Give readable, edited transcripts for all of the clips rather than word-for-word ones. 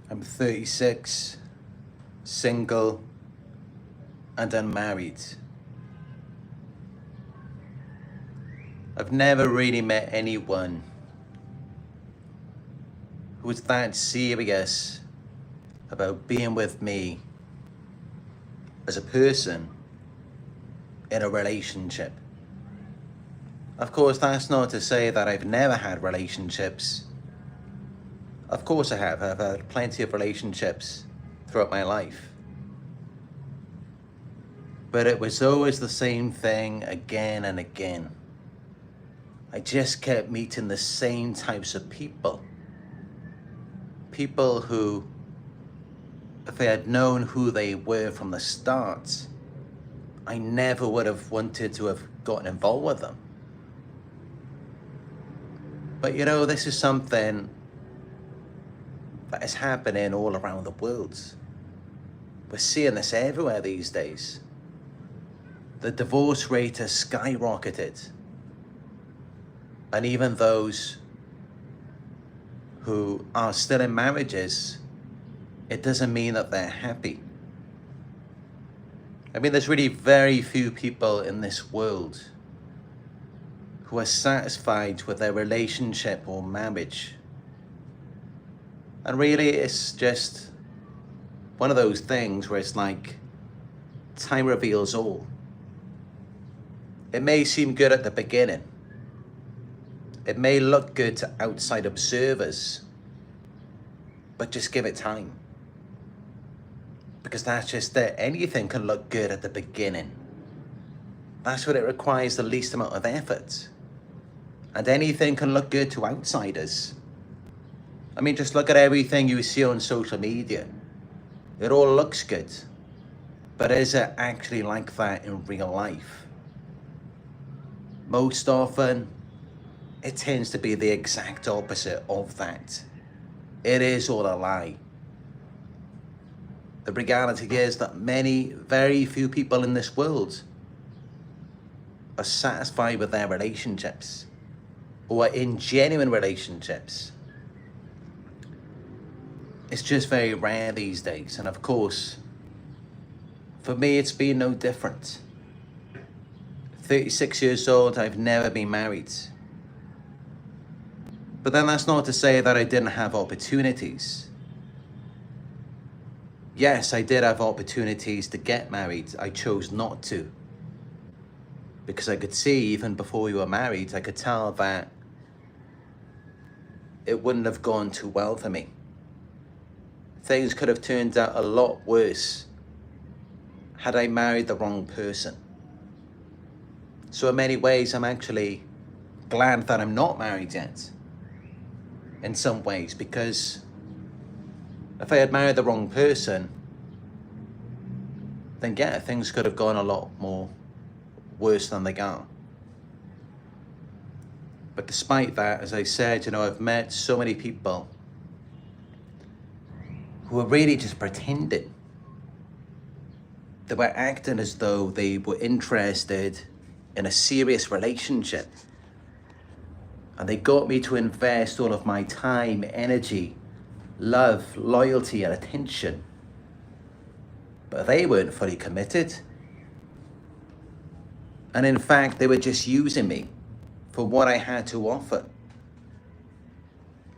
I'm 36, single, and unmarried. I've never really met anyone who was that serious about being with me as a person in a relationship. Of course, that's not to say that I've never had relationships. Of course I have. I've had plenty of relationships throughout my life. But it was always the same thing again and again. I just kept meeting the same types of people. People who, if I had known who they were from the start, I never would have wanted to have gotten involved with them. But you know, this is something that is happening all around the world. We're seeing this everywhere these days. The divorce rate has skyrocketed. And even those who are still in marriages, it doesn't mean that they're happy. I mean, there's really very few people in this world who are satisfied with their relationship or marriage. And really, it's just one of those things where it's like, time reveals all. It may seem good at the beginning. It may look good to outside observers, but just give it time. Because that's just it. Anything can look good at the beginning. That's what it requires the least amount of effort. And anything can look good to outsiders. I mean, just look at everything you see on social media. It all looks good. But is it actually like that in real life? Most often, it tends to be the exact opposite of that. It is all a lie. The reality is that very few people in this world are satisfied with their relationships or are in genuine relationships. It's just very rare these days. And of course, for me, it's been no different. 36 years old, I've never been married. But then that's not to say that I didn't have opportunities. Yes, I did have opportunities to get married. I chose not to. Because I could see, even before we were married, I could tell that it wouldn't have gone too well for me. Things could have turned out a lot worse had I married the wrong person. So in many ways, I'm actually glad that I'm not married yet. In some ways, because if I had married the wrong person, then yeah, things could have gone a lot more worse than they got. But despite that, as I said, you know, I've met so many people who were really just pretending. They were acting as though they were interested in a serious relationship. And they got me to invest all of my time, energy, love, loyalty, and attention. But they weren't fully committed. And in fact, they were just using me for what I had to offer.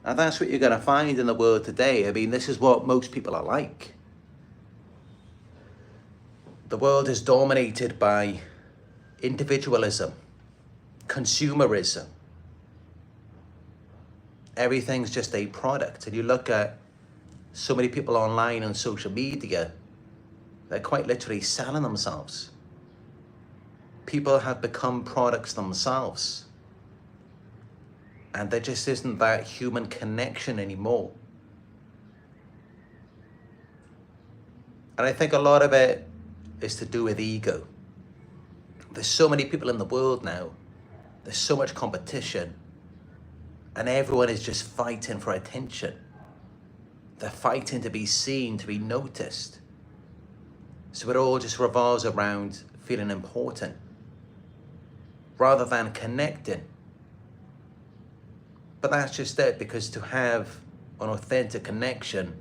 And that's what you're going to find in the world today. I mean, this is what most people are like. The world is dominated by individualism, consumerism. Everything's just a product. And you look at so many people online on social media, they're quite literally selling themselves. People have become products themselves. And there just isn't that human connection anymore. And I think a lot of it is to do with ego. There's so many people in the world now. There's so much competition. And everyone is just fighting for attention. They're fighting to be seen, to be noticed. So it all just revolves around feeling important rather than connecting. But that's just it, because to have an authentic connection,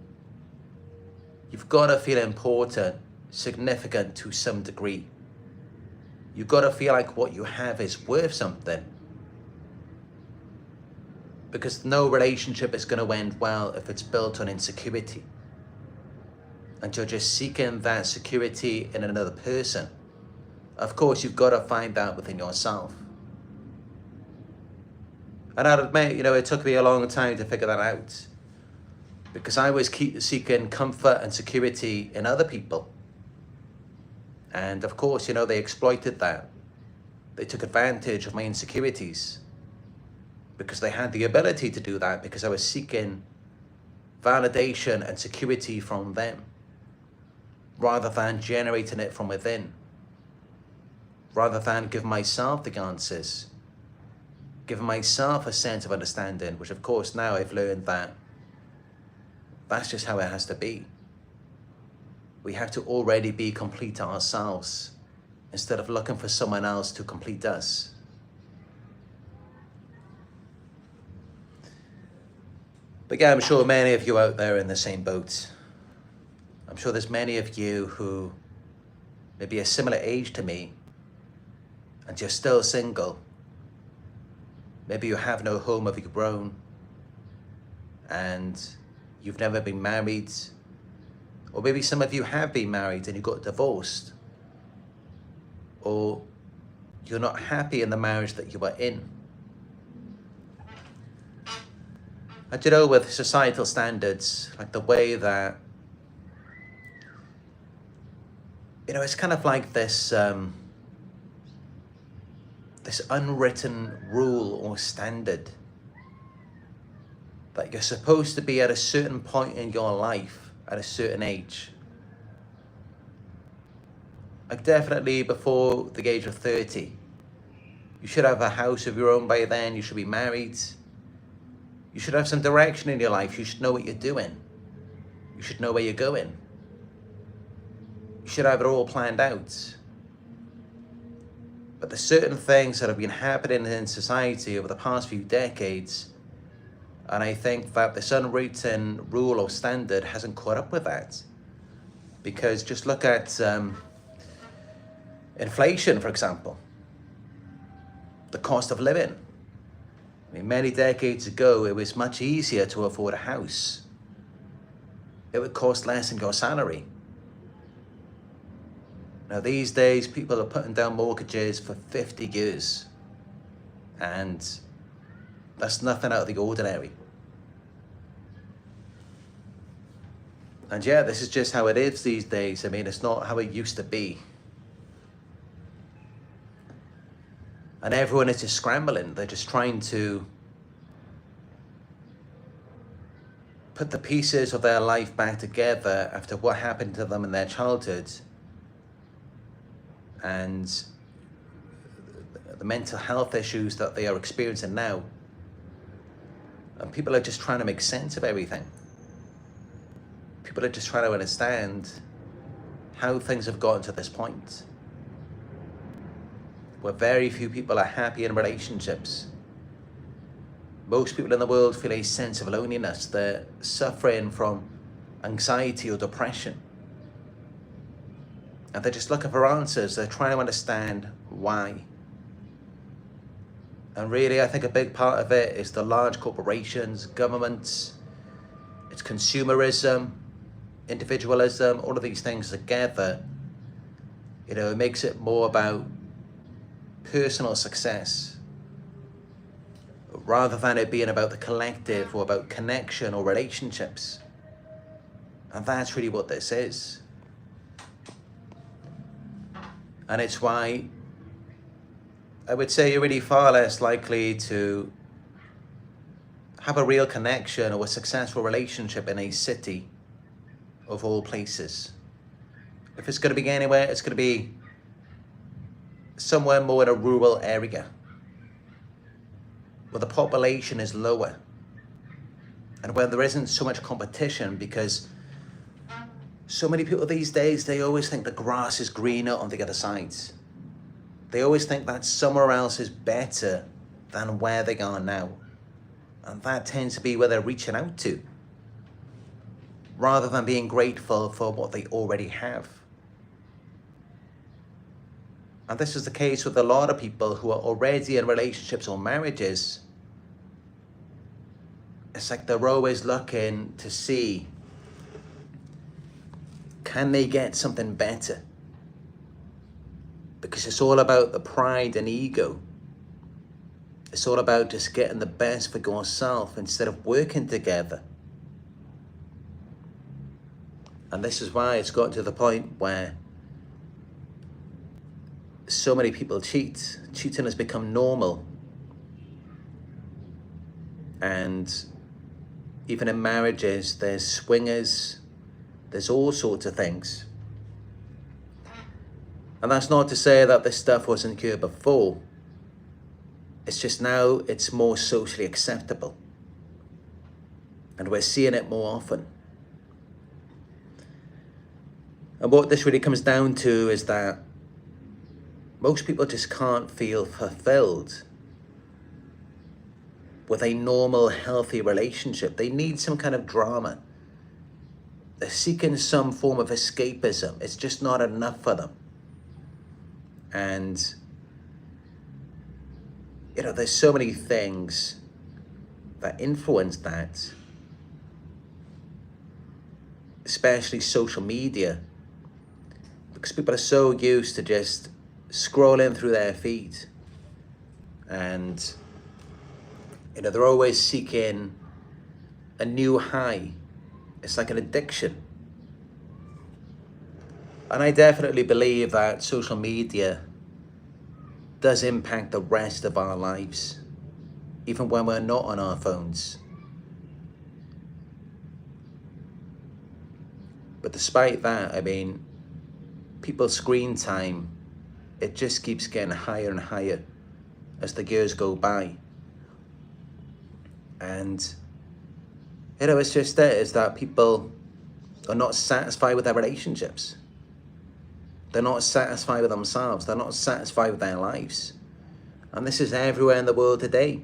You've got to feel important, significant to some degree. You've got to feel like what you have is worth something. Because no relationship is going to end well if it's built on insecurity. And you're just seeking that security in another person. Of course, you've got to find that within yourself. And I'll admit, it took me a long time to figure that out. Because I was seeking comfort and security in other people. And of course, they exploited that. They took advantage of my insecurities. Because they had the ability to do that, because I was seeking validation and security from them, rather than generating it from within, rather than give myself the answers, give myself a sense of understanding, which of course now I've learned that that's just how it has to be. We have to already be complete ourselves instead of looking for someone else to complete us. But yeah, I'm sure many of you out there are in the same boat. I'm sure there's many of you who may be a similar age to me and you're still single. Maybe you have no home of your own and you've never been married. Or maybe some of you have been married and you got divorced. Or you're not happy in the marriage that you are in. And with societal standards, like the way that, it's kind of like this, this unwritten rule or standard that you're supposed to be at a certain point in your life at a certain age. Like definitely before the age of 30. You should have a house of your own by then, you should be married. You should have some direction in your life. You should know what you're doing. You should know where you're going. You should have it all planned out. But there's certain things that have been happening in society over the past few decades, and I think that this unwritten rule or standard hasn't caught up with that. Because just look at inflation, for example. The cost of living. Many decades ago, it was much easier to afford a house. It would cost less than your salary. Now these days, people are putting down mortgages for 50 years. And that's nothing out of the ordinary. And yeah, this is just how it is these days. It's not how it used to be. And everyone is just scrambling. They're just trying to put the pieces of their life back together after what happened to them in their childhood. And the mental health issues that they are experiencing now. And people are just trying to make sense of everything. People are just trying to understand how things have gotten to this point, where very few people are happy in relationships. Most people in the world feel a sense of loneliness. They're suffering from anxiety or depression. And they're just looking for answers. They're trying to understand why. And really, I think a big part of it is the large corporations, governments, it's consumerism, individualism, all of these things together. It makes it more about personal success rather than it being about the collective or about connection or relationships. And that's really what this is. And it's why I would say you're really far less likely to have a real connection or a successful relationship in a city of all places. If it's going to be anywhere, it's going to be somewhere more in a rural area where the population is lower and where there isn't so much competition, because so many people these days, they always think the grass is greener on the other side. They always think that somewhere else is better than where they are now. And that tends to be where they're reaching out to. rather than being grateful for what they already have. And this is the case with a lot of people who are already in relationships or marriages. It's like they're always looking to see, can they get something better? Because it's all about the pride and ego. It's all about just getting the best for yourself instead of working together. And this is why it's got to the point where so many people cheat. Cheating has become normal. And even in marriages, there's swingers, there's all sorts of things. And that's not to say that this stuff wasn't here before. It's just now it's more socially acceptable. And we're seeing it more often. And what this really comes down to is that most people just can't feel fulfilled with a normal, healthy relationship. They need some kind of drama. They're seeking some form of escapism. It's just not enough for them. And, you know, there's so many things that influence that, especially social media, because people are so used to just scrolling through their feed, and you know, they're always seeking a new high. It's like an addiction. And I definitely believe that social media does impact the rest of our lives, even when we're not on our phones. But despite that, I mean, people's screen time, it just keeps getting higher and higher as the years go by. And, you know, it's just it, is that people are not satisfied with their relationships. They're not satisfied with themselves. They're not satisfied with their lives. And this is everywhere in the world today.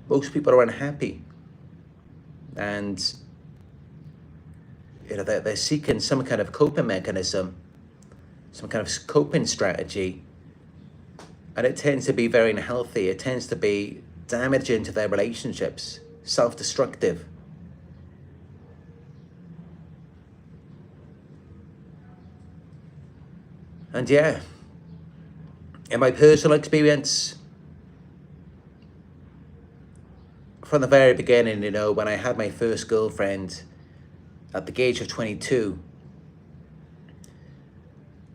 Most people are unhappy. And, you know, they're seeking some kind of coping mechanism, some kind of coping strategy. And it tends to be very unhealthy. It tends to be damaging to their relationships, self-destructive. And yeah, in my personal experience, from the very beginning, you know, when I had my first girlfriend at the age of 22,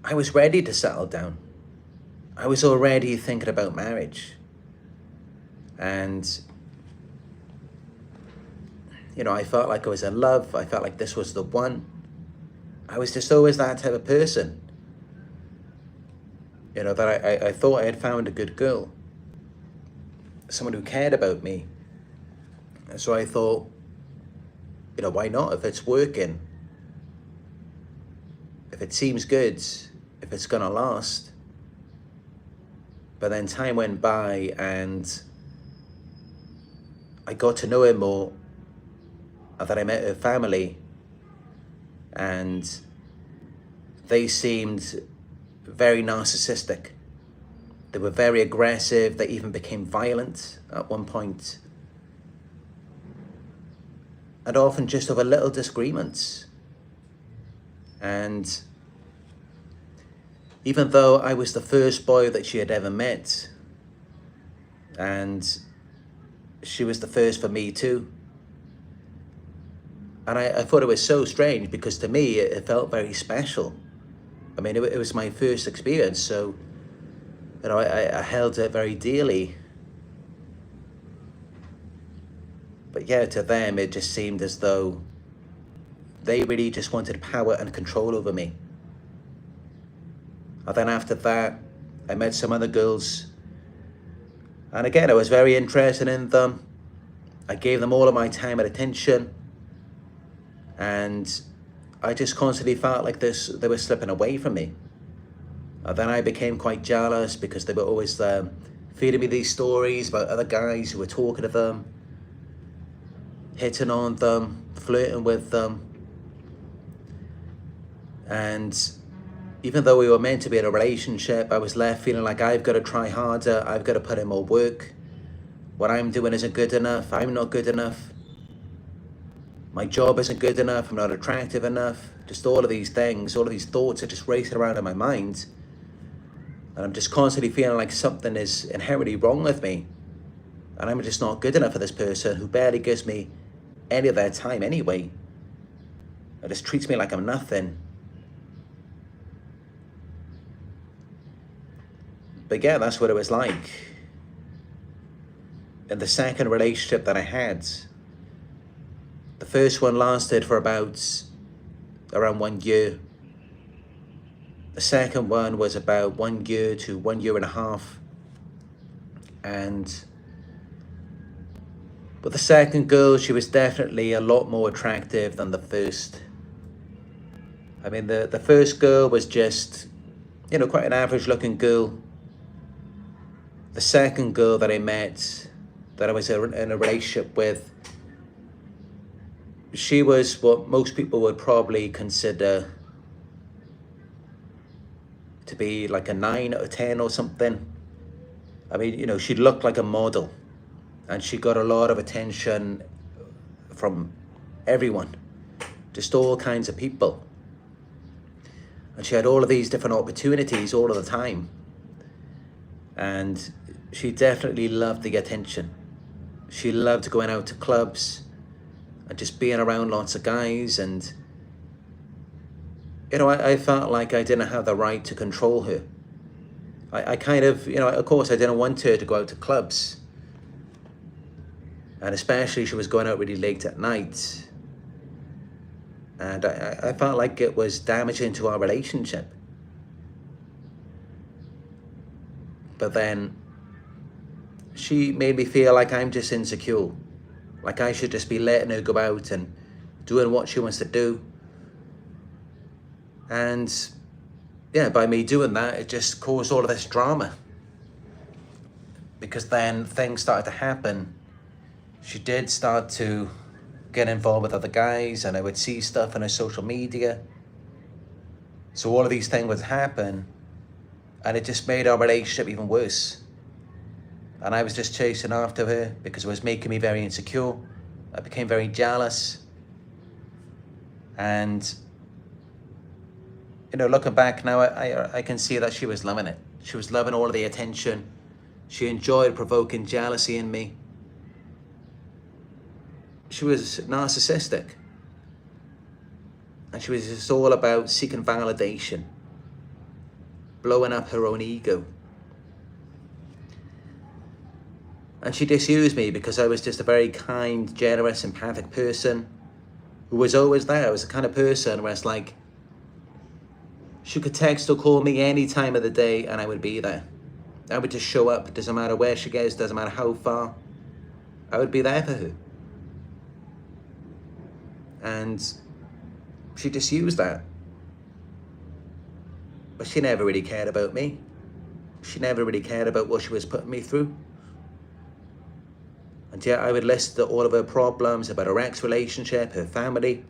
I was ready to settle down. I was already thinking about marriage. And, you know, I felt like I was in love. I felt like this was the one. I was just always that type of person. You know, that I thought I had found a good girl. Someone who cared about me. And so I thought, you know, why not? If it's working, if it seems good, if it's gonna last. But then time went by and I got to know her more, and then I met her family, and they seemed very narcissistic. They were very aggressive. They even became violent at one point. And often just over little disagreements. And even though I was the first boy that she had ever met, and she was the first for me too. And I thought it was so strange because to me, it felt very special. I mean, it was my first experience, so, you know, I held it very dearly. But yeah, to them, it just seemed as though they really just wanted power and control over me. And then after that, I met some other girls. And again, I was very interested in them. I gave them all of my time and attention. And I just constantly felt like they were slipping away from me. And then I became quite jealous because they were always feeding me these stories about other guys who were talking to them. hitting on them, flirting with them. And even though we were meant to be in a relationship, I was left feeling like I've got to try harder, I've got to put in more work. What I'm doing isn't good enough, I'm not good enough. My job isn't good enough, I'm not attractive enough. Just all of these things, all of these thoughts are just racing around in my mind. And I'm just constantly feeling like something is inherently wrong with me. And I'm just not good enough for this person who barely gives me any of their time anyway. It just treats me like I'm nothing. But yeah, that's what it was like. In the second relationship that I had, the first one lasted for around 1 year. The second one was about 1 year to 1.5 years. And with the second girl, she was definitely a lot more attractive than the first. I mean, the first girl was just, quite an average looking girl. The second girl that I met, that I was in a relationship with, she was what most people would probably consider to be like a 9 or 10 or something. I mean, she looked like a model, and she got a lot of attention from everyone, just all kinds of people. And she had all of these different opportunities all of the time. And she definitely loved the attention. She loved going out to clubs and just being around lots of guys. And, I felt like I didn't have the right to control her. I kind of, of course, I didn't want her to go out to clubs. And especially she was going out really late at night. And I felt like it was damaging to our relationship. But then she made me feel like I'm just insecure. Like I should just be letting her go out and doing what she wants to do. And yeah, by me doing that, it just caused all of this drama. Because then things started to happen. She did start to get involved with other guys, and I would see stuff on her social media. So all of these things would happen, and it just made our relationship even worse. And I was just chasing after her because it was making me very insecure. I became very jealous. And, looking back now, I can see that she was loving it. She was loving all of the attention. She enjoyed provoking jealousy in me. She was narcissistic. And she was just all about seeking validation, blowing up her own ego. And she disused me because I was just a very kind, generous, empathic person who was always there. I was the kind of person where it's like, she could text or call me any time of the day and I would be there. I would just show up. Doesn't matter where she goes, doesn't matter how far. I would be there for her. And she just used that. But she never really cared about me. She never really cared about what she was putting me through. And yet I would list all of her problems about her ex-relationship, her family.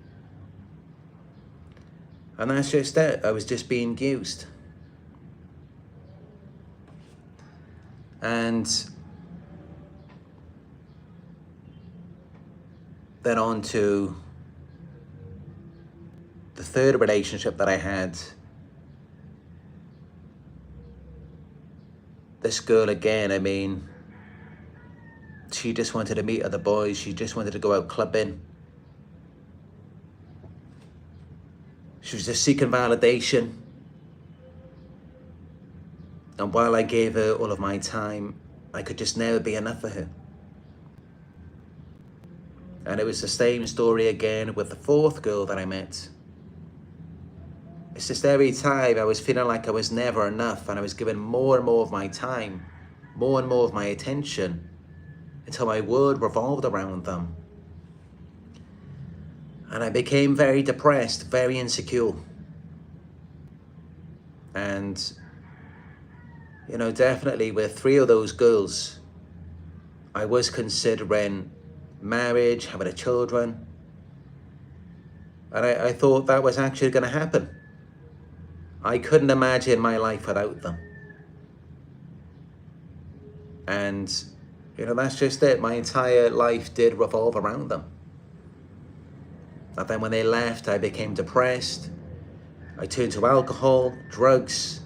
And that's just it. I was just being used. And then on to the third relationship that I had. This girl again, I mean, she just wanted to meet other boys. She just wanted to go out clubbing. She was just seeking validation. And while I gave her all of my time, I could just never be enough for her. And it was the same story again with the fourth girl that I met. It's just every time I was feeling like I was never enough, and I was given more and more of my time, more and more of my attention, until my world revolved around them. And I became very depressed, very insecure. And, definitely with 3 of those girls, I was considering marriage, having a children. And I thought that was actually going to happen. I couldn't imagine my life without them. And, that's just it. My entire life did revolve around them. And then when they left, I became depressed. I turned to alcohol, drugs,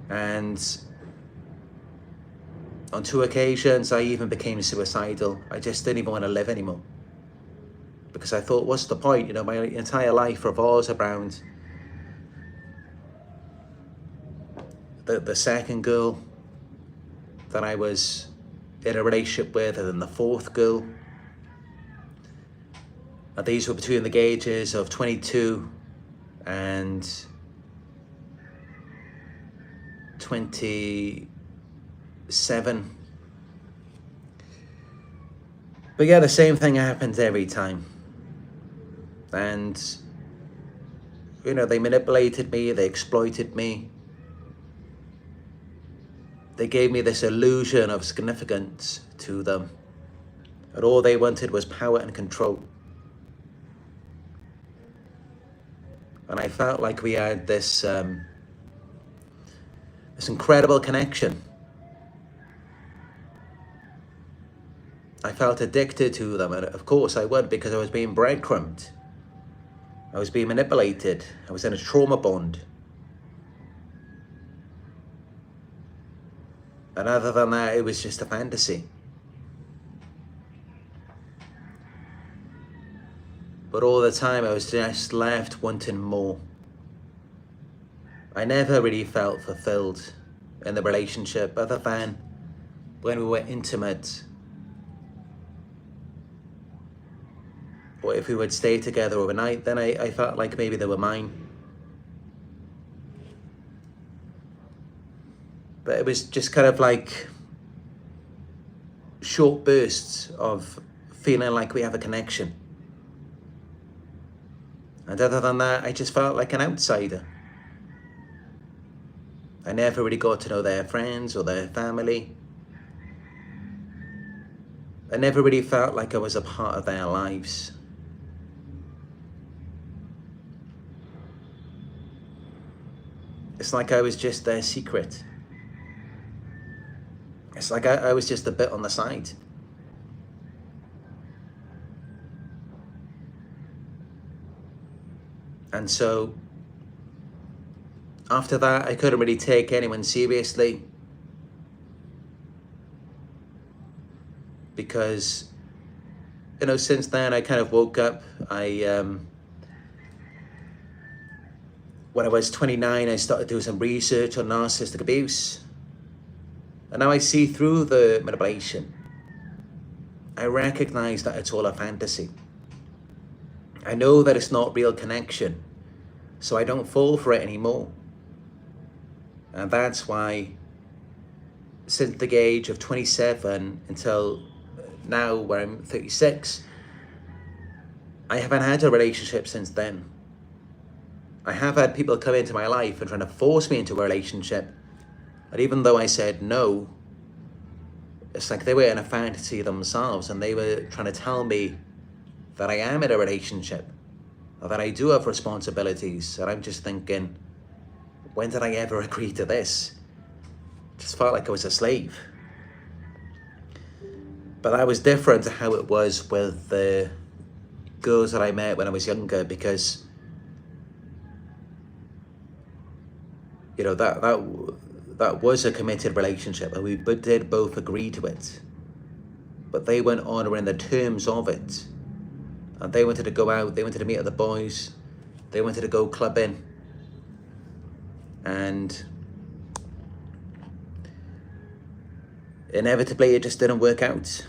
and on 2 occasions, I even became suicidal. I just didn't even want to live anymore. Because I thought, what's the point? My entire life revolves around the second girl that I was in a relationship with, and then the 4th girl. And these were between the ages of 22 and 27. But yeah, the same thing happens every time. And, they manipulated me, they exploited me. They gave me this illusion of significance to them. And all they wanted was power and control. And I felt like we had this incredible connection. I felt addicted to them, and of course I would, because I was being breadcrumbed. I was being manipulated. I was in a trauma bond. And other than that, it was just a fantasy. But all the time I was just left wanting more. I never really felt fulfilled in the relationship, other than when we were intimate, or if we would stay together overnight, then I felt like maybe they were mine. But it was just kind of like short bursts of feeling like we have a connection. And other than that, I just felt like an outsider. I never really got to know their friends or their family. I never really felt like I was a part of their lives. It's like I was just their secret. It's like I was just a bit on the side. And so after that, I couldn't really take anyone seriously, because, since then I kind of woke up. When I was 29, I started doing some research on narcissistic abuse. And now I see through the manipulation. I recognize that it's all a fantasy. I know that it's not real connection, so I don't fall for it anymore. And that's why, since the age of 27 until now, where I'm 36, I haven't had a relationship since then. I have had people come into my life and trying to force me into a relationship. And even though I said no, it's like they were in a fantasy themselves, and they were trying to tell me that I am in a relationship, or that I do have responsibilities. And I'm just thinking, when did I ever agree to this? Just felt like I was a slave. But that was different to how it was with the girls that I met when I was younger, because that was a committed relationship, and we did both agree to it. But they went on in the terms of it, and they wanted to go out, they wanted to meet other boys, they wanted to go clubbing, and inevitably it just didn't work out.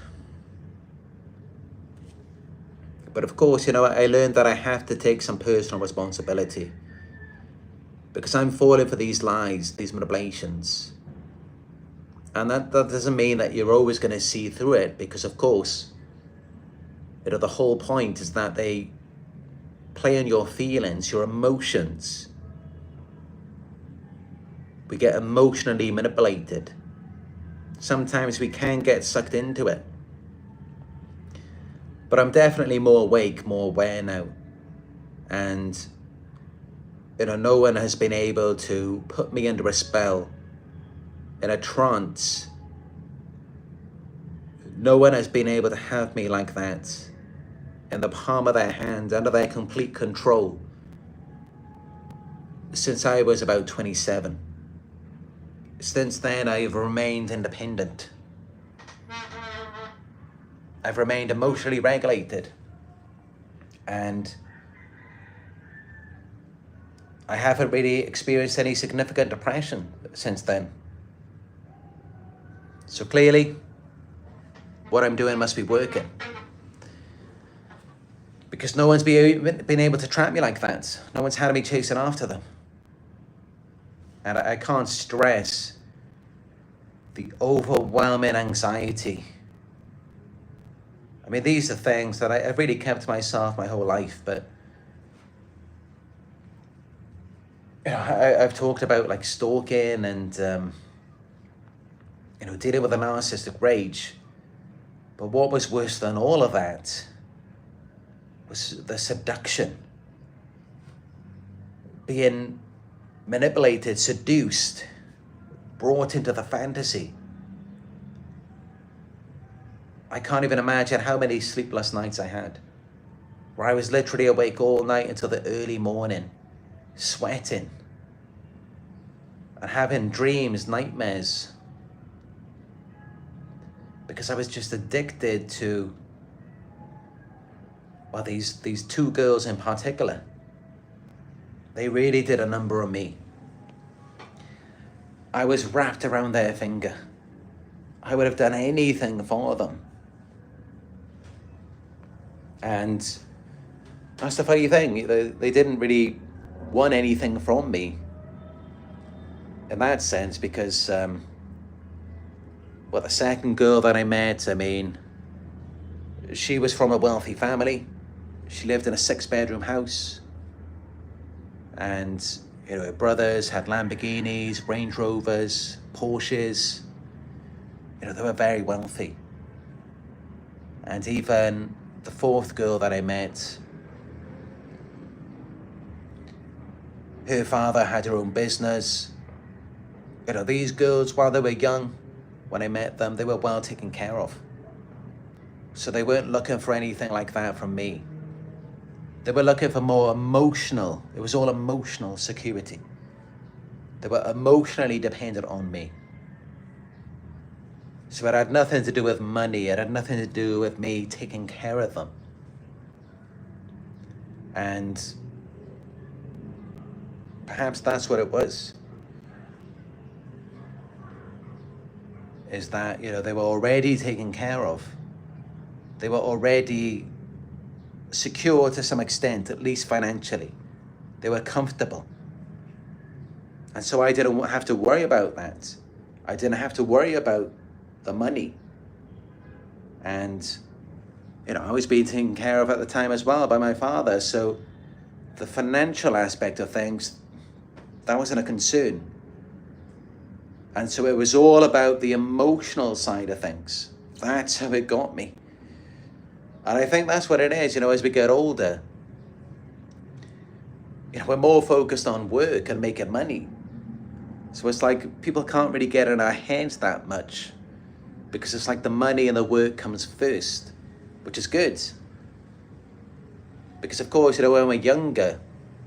But of course, I learned that I have to take some personal responsibility, because I'm falling for these lies, these manipulations. And that doesn't mean that you're always going to see through it, because of course, the whole point is that they play on your feelings, your emotions. We get emotionally manipulated. Sometimes we can get sucked into it. But I'm definitely more awake, more aware now. And, no one has been able to put me under a spell, in a trance. No one has been able to have me like that, in the palm of their hand, under their complete control, since I was about 27. Since then, I've remained independent. I've remained emotionally regulated. And I haven't really experienced any significant depression since then. So clearly, what I'm doing must be working. Because no one's been able to trap me like that. No one's had me chasing after them. And I can't stress the overwhelming anxiety. I mean, these are things that I've really kept to myself my whole life, but I've talked about like stalking and dealing with a narcissistic rage. But what was worse than all of that was the seduction. Being manipulated, seduced, brought into the fantasy. I can't even imagine how many sleepless nights I had, where I was literally awake all night until the early morning, sweating, and having dreams, nightmares, because I was just addicted to, well, these two girls in particular. They really did a number on me. I was wrapped around their finger. I would have done anything for them. And that's the funny thing. They didn't really want anything from me in that sense, because the second girl that I met, I mean, she was from a wealthy family. She lived in a 6-bedroom house. And, her brothers had Lamborghinis, Range Rovers, Porsches. They were very wealthy. And even the fourth girl that I met, her father had her own business. These girls, while they were young, when I met them, they were well taken care of. So they weren't looking for anything like that from me. They were looking for more emotional, it was all emotional security. They were emotionally dependent on me. So it had nothing to do with money, it had nothing to do with me taking care of them. And perhaps that's what it was. Is that, they were already taken care of. They were already secure to some extent, at least financially. They were comfortable. And so I didn't have to worry about that. I didn't have to worry about the money. And, I was being taken care of at the time as well by my father. So the financial aspect of things, that wasn't a concern. And so it was all about the emotional side of things. That's how it got me. And I think that's what it is, as we get older. We're more focused on work and making money. So it's like people can't really get in our heads that much, because it's like the money and the work comes first, which is good. Because of course, when we're younger,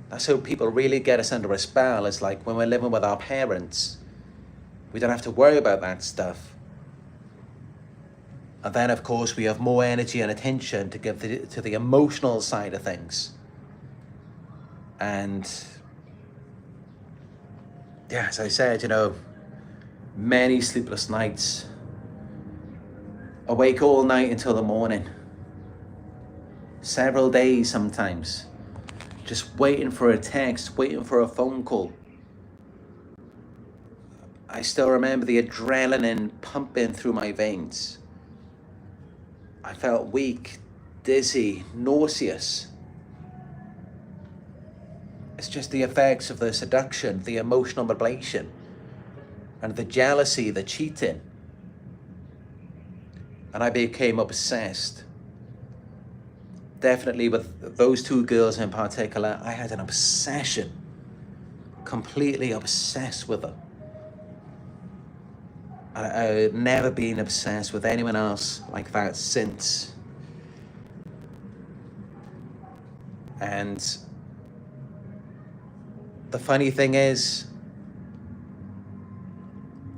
that's how people really get us under a spell. It's like when we're living with our parents, we don't have to worry about that stuff. And then, of course, we have more energy and attention to give to the emotional side of things. And yeah, as I said, many sleepless nights, awake all night until the morning, several days sometimes, just waiting for a text, waiting for a phone call. I still remember the adrenaline pumping through my veins. I felt weak, dizzy, nauseous. It's just the effects of the seduction, the emotional manipulation, and the jealousy, the cheating. And I became obsessed. definitely with those two girls in particular, I had an obsession, completely obsessed with them. I've never been obsessed with anyone else like that since. And the funny thing is,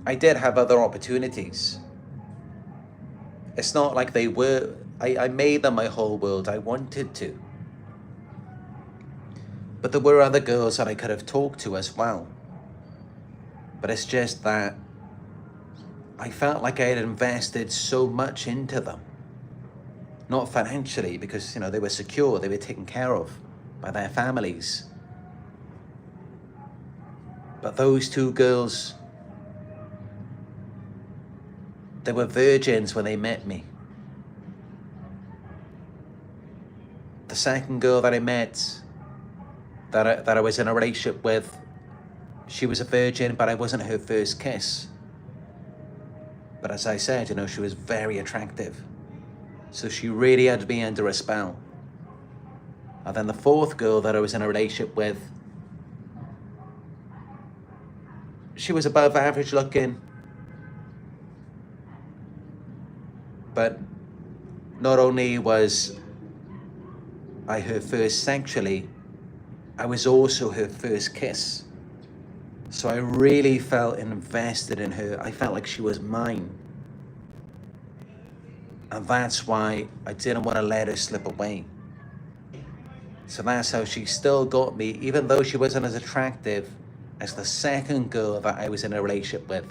I did have other opportunities. It's not like they were, I made them my whole world. I wanted to. But there were other girls that I could have talked to as well. But it's just that I felt like I had invested so much into them. Not financially, because, they were secure, they were taken care of by their families. But those two girls, they were virgins when they met me. The second girl that I met, that I was in a relationship with, she was a virgin, but I wasn't her first kiss. But as I said, she was very attractive. So she really had me under a spell. And then the fourth girl that I was in a relationship with, she was above average looking. But not only was I her first sexually, I was also her first kiss. So I really felt invested in her. I felt like she was mine. And that's why I didn't want to let her slip away. So that's how she still got me, even though she wasn't as attractive as the second girl that I was in a relationship with.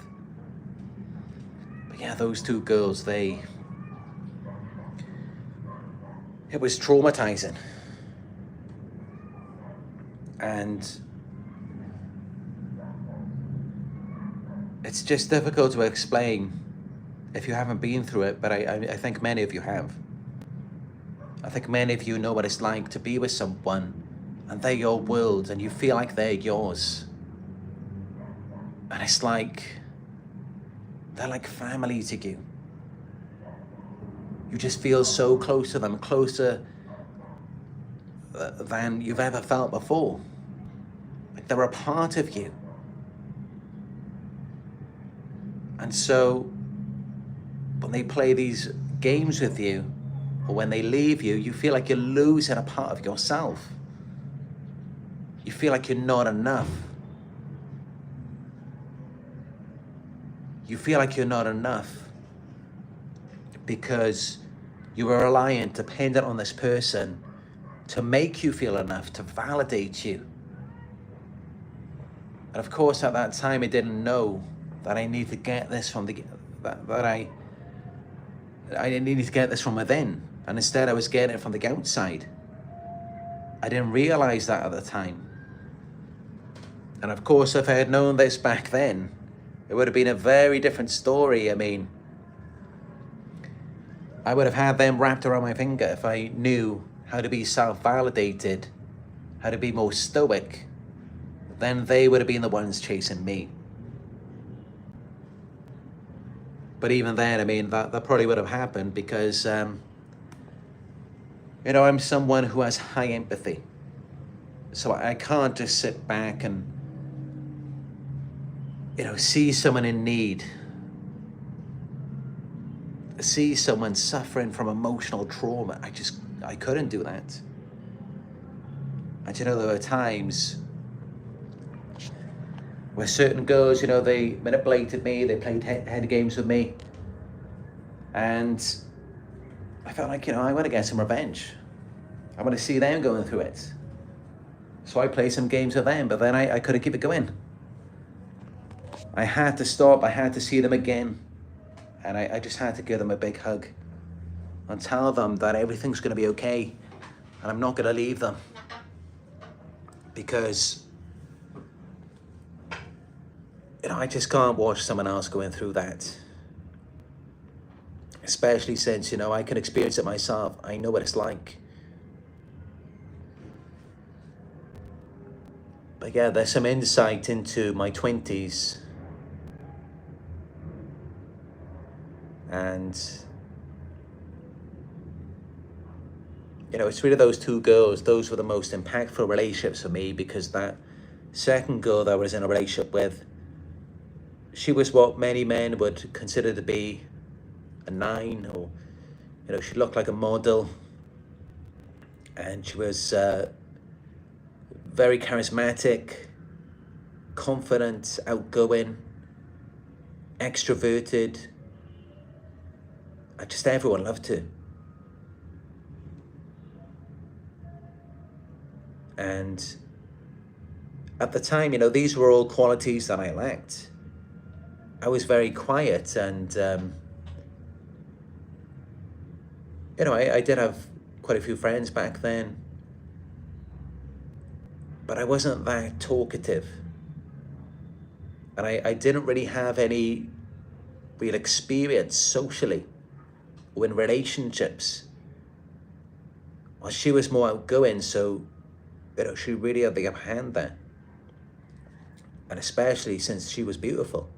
But yeah, those two girls, it was traumatizing. And it's just difficult to explain if you haven't been through it, but I think many of you have. I think many of you know what it's like to be with someone and they're your world and you feel like they're yours. And it's like, they're like family to you. You just feel so close to them, closer than you've ever felt before. Like they're a part of you. And so when they play these games with you, or when they leave you, you feel like you're losing a part of yourself. You feel like you're not enough. You feel like you're not enough because you were reliant, dependent on this person to make you feel enough, to validate you. And of course, at that time, I didn't know that I need to get this from I needed to get this from within. And instead I was getting it from the outside. I didn't realize that at the time. And of course, if I had known this back then, it would have been a very different story. I mean, I would have had them wrapped around my finger if I knew how to be self-validated, how to be more stoic. Then they would have been the ones chasing me. But even then, I mean, that probably would have happened because, I'm someone who has high empathy. So I can't just sit back and, see someone in need, see someone suffering from emotional trauma. I couldn't do that. And there were times where certain girls, they manipulated me, they played head games with me. And I felt like, I want to get some revenge. I want to see them going through it. So I played some games with them, but then I couldn't keep it going. I had to stop, I had to see them again. And I just had to give them a big hug and tell them that everything's going to be okay. And I'm not going to leave them. Because I just can't watch someone else going through that. Especially since, I can experience it myself. I know what it's like. But yeah, there's some insight into my 20s. And you know, it's really those two girls, those were the most impactful relationships for me, because that second girl that I was in a relationship with, she was what many men would consider to be a 9, or, you know, she looked like a model, and she was very charismatic, confident, outgoing, extroverted. Just everyone loved her. And at the time, you know, these were all qualities that I lacked. I was very quiet, and you know, I did have quite a few friends back then, but I wasn't that talkative. And I didn't really have any real experience socially or in relationships. Well, she was more outgoing, so, you know, she really had the upper hand there. And especially since she was beautiful.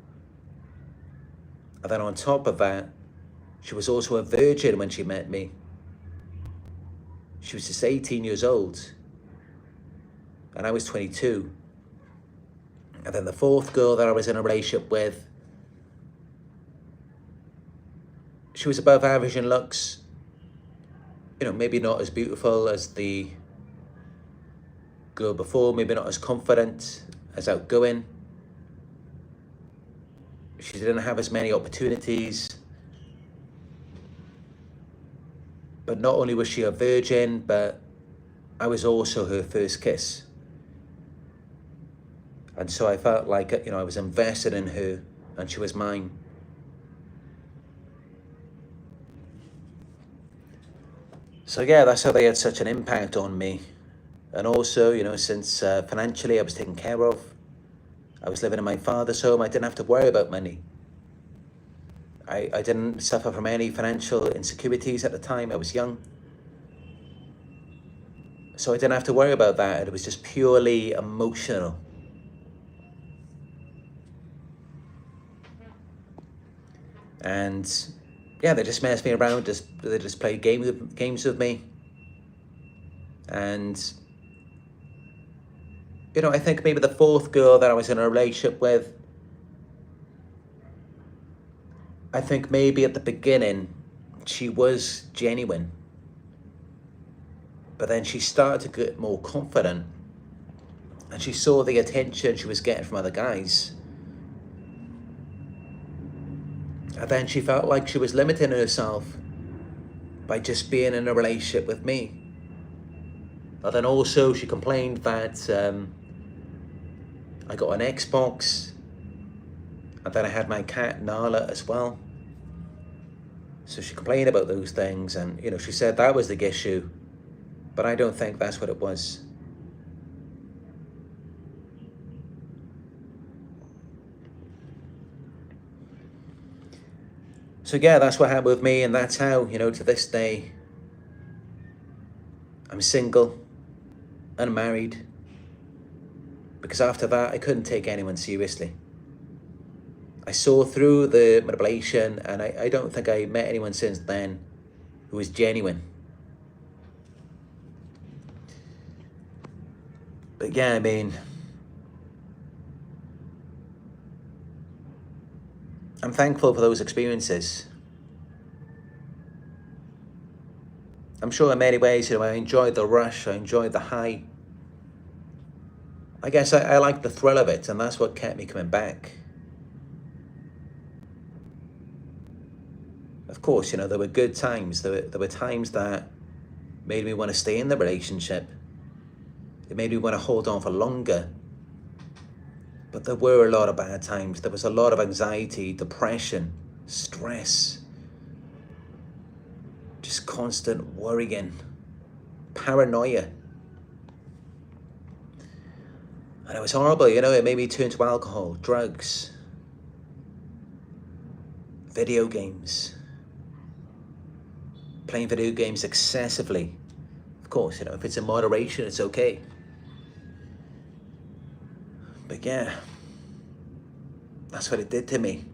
And then on top of that, she was also a virgin when she met me. She was just 18 years old, and I was 22. And then the fourth girl that I was in a relationship with, she was above average in looks. You know, maybe not as beautiful as the girl before, maybe not as confident, as outgoing. She didn't have as many opportunities. But not only was she a virgin, but I was also her first kiss. And so I felt like, you know, I was invested in her, and she was mine. So yeah, that's how they had such an impact on me. And also, you know, since financially I was taken care of, I was living in my father's home, I didn't have to worry about money. I didn't suffer from any financial insecurities at the time. I was young. So I didn't have to worry about that. It was just purely emotional. And yeah, they just messed me around. They just played games with me. And, you know, I think maybe the fourth girl that I was in a relationship with, I think maybe at the beginning she was genuine. But then she started to get more confident, and she saw the attention she was getting from other guys. And then she felt like she was limiting herself by just being in a relationship with me. But then also she complained that I got an Xbox, and then I had my cat Nala as well. So she complained about those things, and, you know, she said that was the issue, but I don't think that's what it was. So yeah, that's what happened with me, and that's how, you know, to this day, I'm single, unmarried, because after that, I couldn't take anyone seriously. I saw through the manipulation, and I don't think I met anyone since then who was genuine. But yeah, I mean, I'm thankful for those experiences. I'm sure in many ways, you know, I enjoyed the rush, I enjoyed the high. I guess I liked the thrill of it, and that's what kept me coming back. Of course, you know, there were good times. There were times that made me want to stay in the relationship. It made me want to hold on for longer. But there were a lot of bad times. There was a lot of anxiety, depression, stress, just constant worrying, paranoia. And it was horrible, you know, it made me turn to alcohol, drugs, video games, playing video games excessively. Of course, you know, if it's in moderation, it's okay. But yeah, that's what it did to me.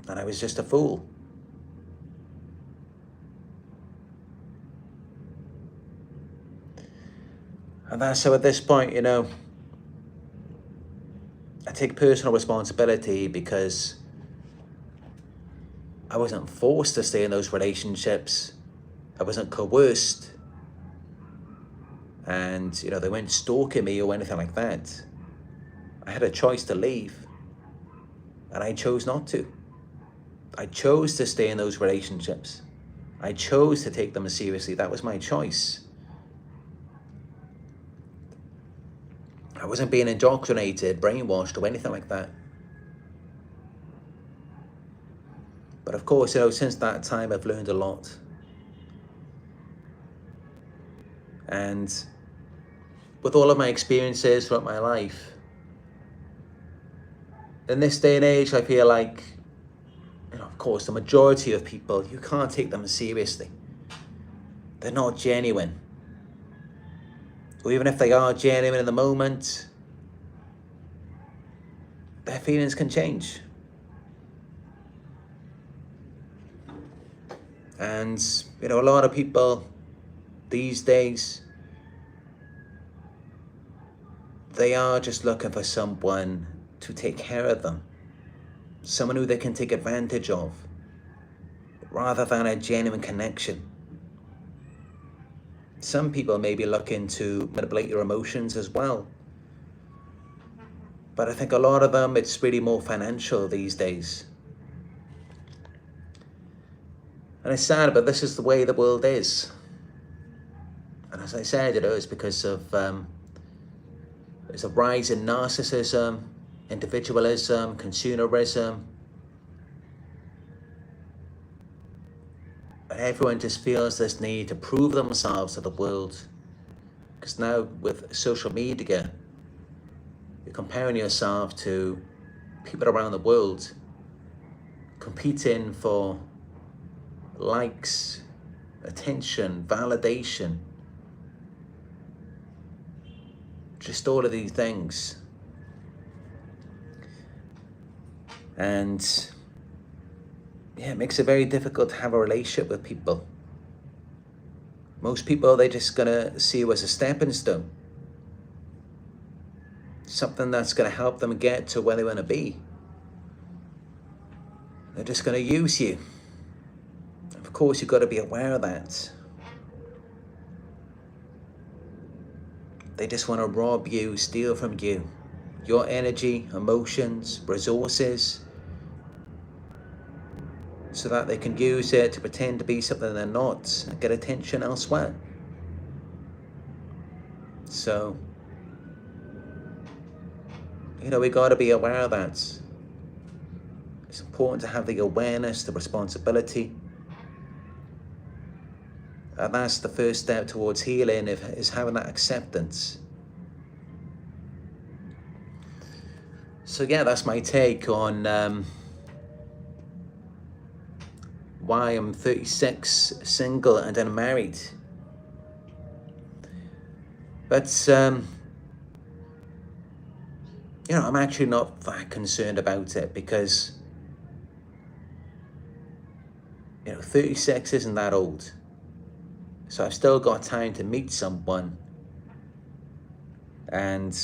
And I was just a fool. And that's so at this point, I take personal responsibility because I wasn't forced to stay in those relationships. I wasn't coerced. And, they weren't stalking me or anything like that. I had a choice to leave. And I chose not to. I chose to stay in those relationships. I chose to take them seriously. That was my choice. I wasn't being indoctrinated, brainwashed, or anything like that. But of course, since that time, I've learned a lot. And with all of my experiences throughout my life, in this day and age, I feel like, of course, the majority of people, you can't take them seriously. They're not genuine. Or even if they are genuine in the moment, their feelings can change. And, a lot of people these days, they are just looking for someone to take care of them. Someone who they can take advantage of, rather than a genuine connection. Some people may be looking to manipulate your emotions as well. But I think a lot of them, it's really more financial these days. And it's sad, but this is the way the world is. And as I said, it's because of there's a rise in narcissism, individualism, consumerism. And everyone just feels this need to prove themselves to the world. Because now with social media, you're comparing yourself to people around the world, competing for likes, attention, validation. Just all of these things. And it makes it very difficult to have a relationship with people. Most people, they're just gonna see you as a stepping stone. Something that's gonna help them get to where they wanna be. They're just gonna use you. Of course, you've got to be aware of that. They just want to rob you, steal from you, your energy, emotions, resources, so that they can use it to pretend to be something they're not and get attention elsewhere. So, we got to be aware of that. It's important to have the awareness, the responsibility. And that's the first step towards healing, is having that acceptance. So that's my take on why I'm 36, single and unmarried. But, I'm actually not that concerned about it because, 36 isn't that old. So I've still got time to meet someone. And,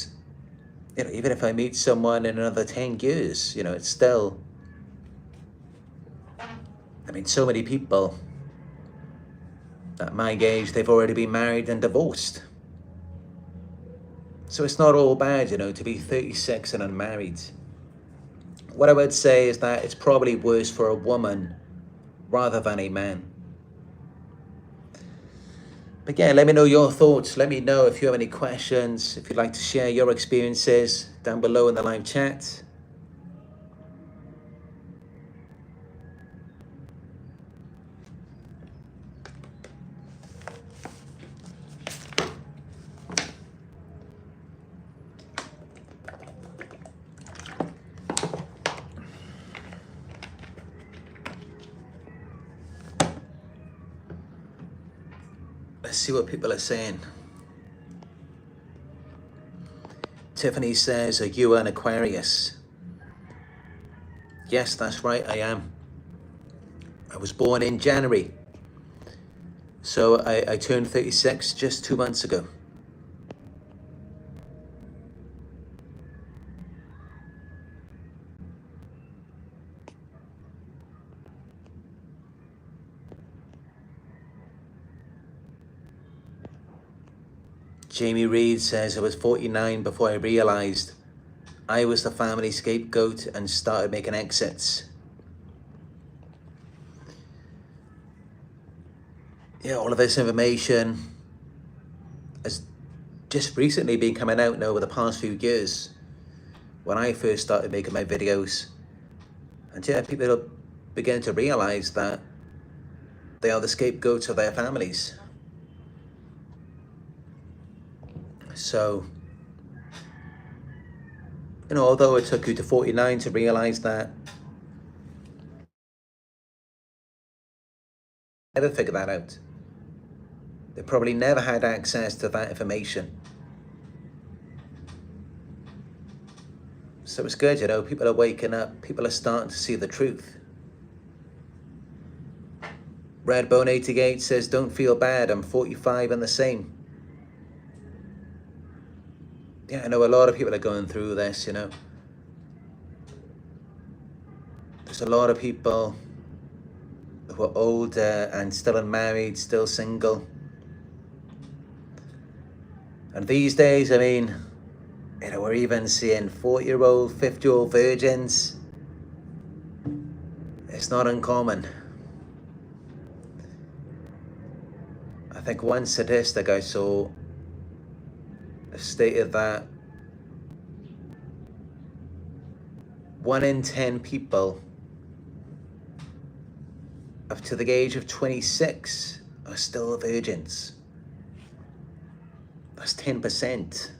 even if I meet someone in another 10 years, it's still, so many people at my age, they've already been married and divorced. So it's not all bad, to be 36 and unmarried. What I would say is that it's probably worse for a woman rather than a man. But let me know your thoughts. Let me know if you have any questions, if you'd like to share your experiences down below in the live chat. Let's see what people are saying. Tiffany says, are you an Aquarius? Yes, that's right, I am. I was born in January. So I turned 36 just 2 months ago. Jamie Reed says, I was 49 before I realised I was the family scapegoat and started making exits. Yeah, all of this information has just recently been coming out now over the past few years when I first started making my videos. And yeah, people are beginning to realise that they are the scapegoats of their families. So, you know, although it took you to 49 to realise that, never figured that out. They probably never had access to that information. So it's good, you know, people are waking up, people are starting to see the truth. Redbone88 says, don't feel bad, I'm 45 and the same. Yeah, I know a lot of people are going through this, you know. There's a lot of people who are older and still unmarried, still single. And these days, I mean, you know, we're even seeing 40-year-old, 50-year-old virgins. It's not uncommon. I think one statistic I saw stated that 1 in 10 people up to the age of 26 are still virgins. That's 10%.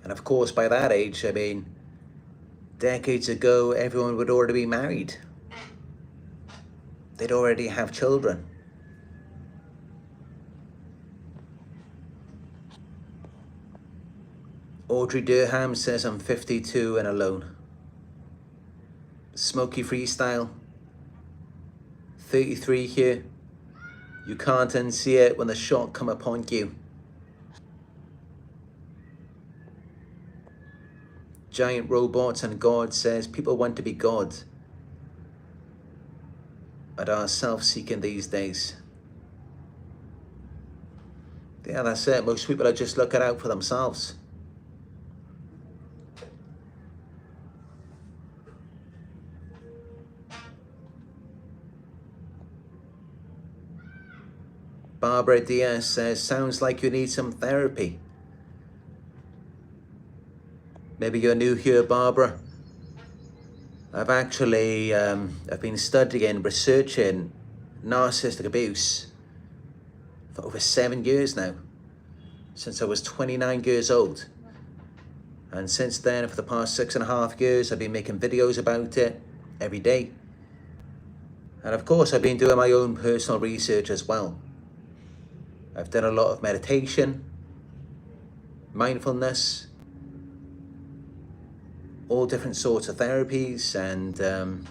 And of course, by that age, I mean, decades ago, everyone would already be married. They'd already have children. Audrey Durham says, I'm 52 and alone. Smoky Freestyle, 33 here. You can't unsee it when the shot come upon you. Giant Robots and God says, people want to be God but are self-seeking these days. Yeah, that's it. Most people are just looking out for themselves. Barbara Diaz says, sounds like you need some therapy. Maybe you're new here, Barbara. I've actually, I've been studying, researching narcissistic abuse for over 7 years now, since I was 29 years old. And since then, for the past 6.5 years, I've been making videos about it every day. And of course, I've been doing my own personal research as well. I've done a lot of meditation, mindfulness, all different sorts of therapies, and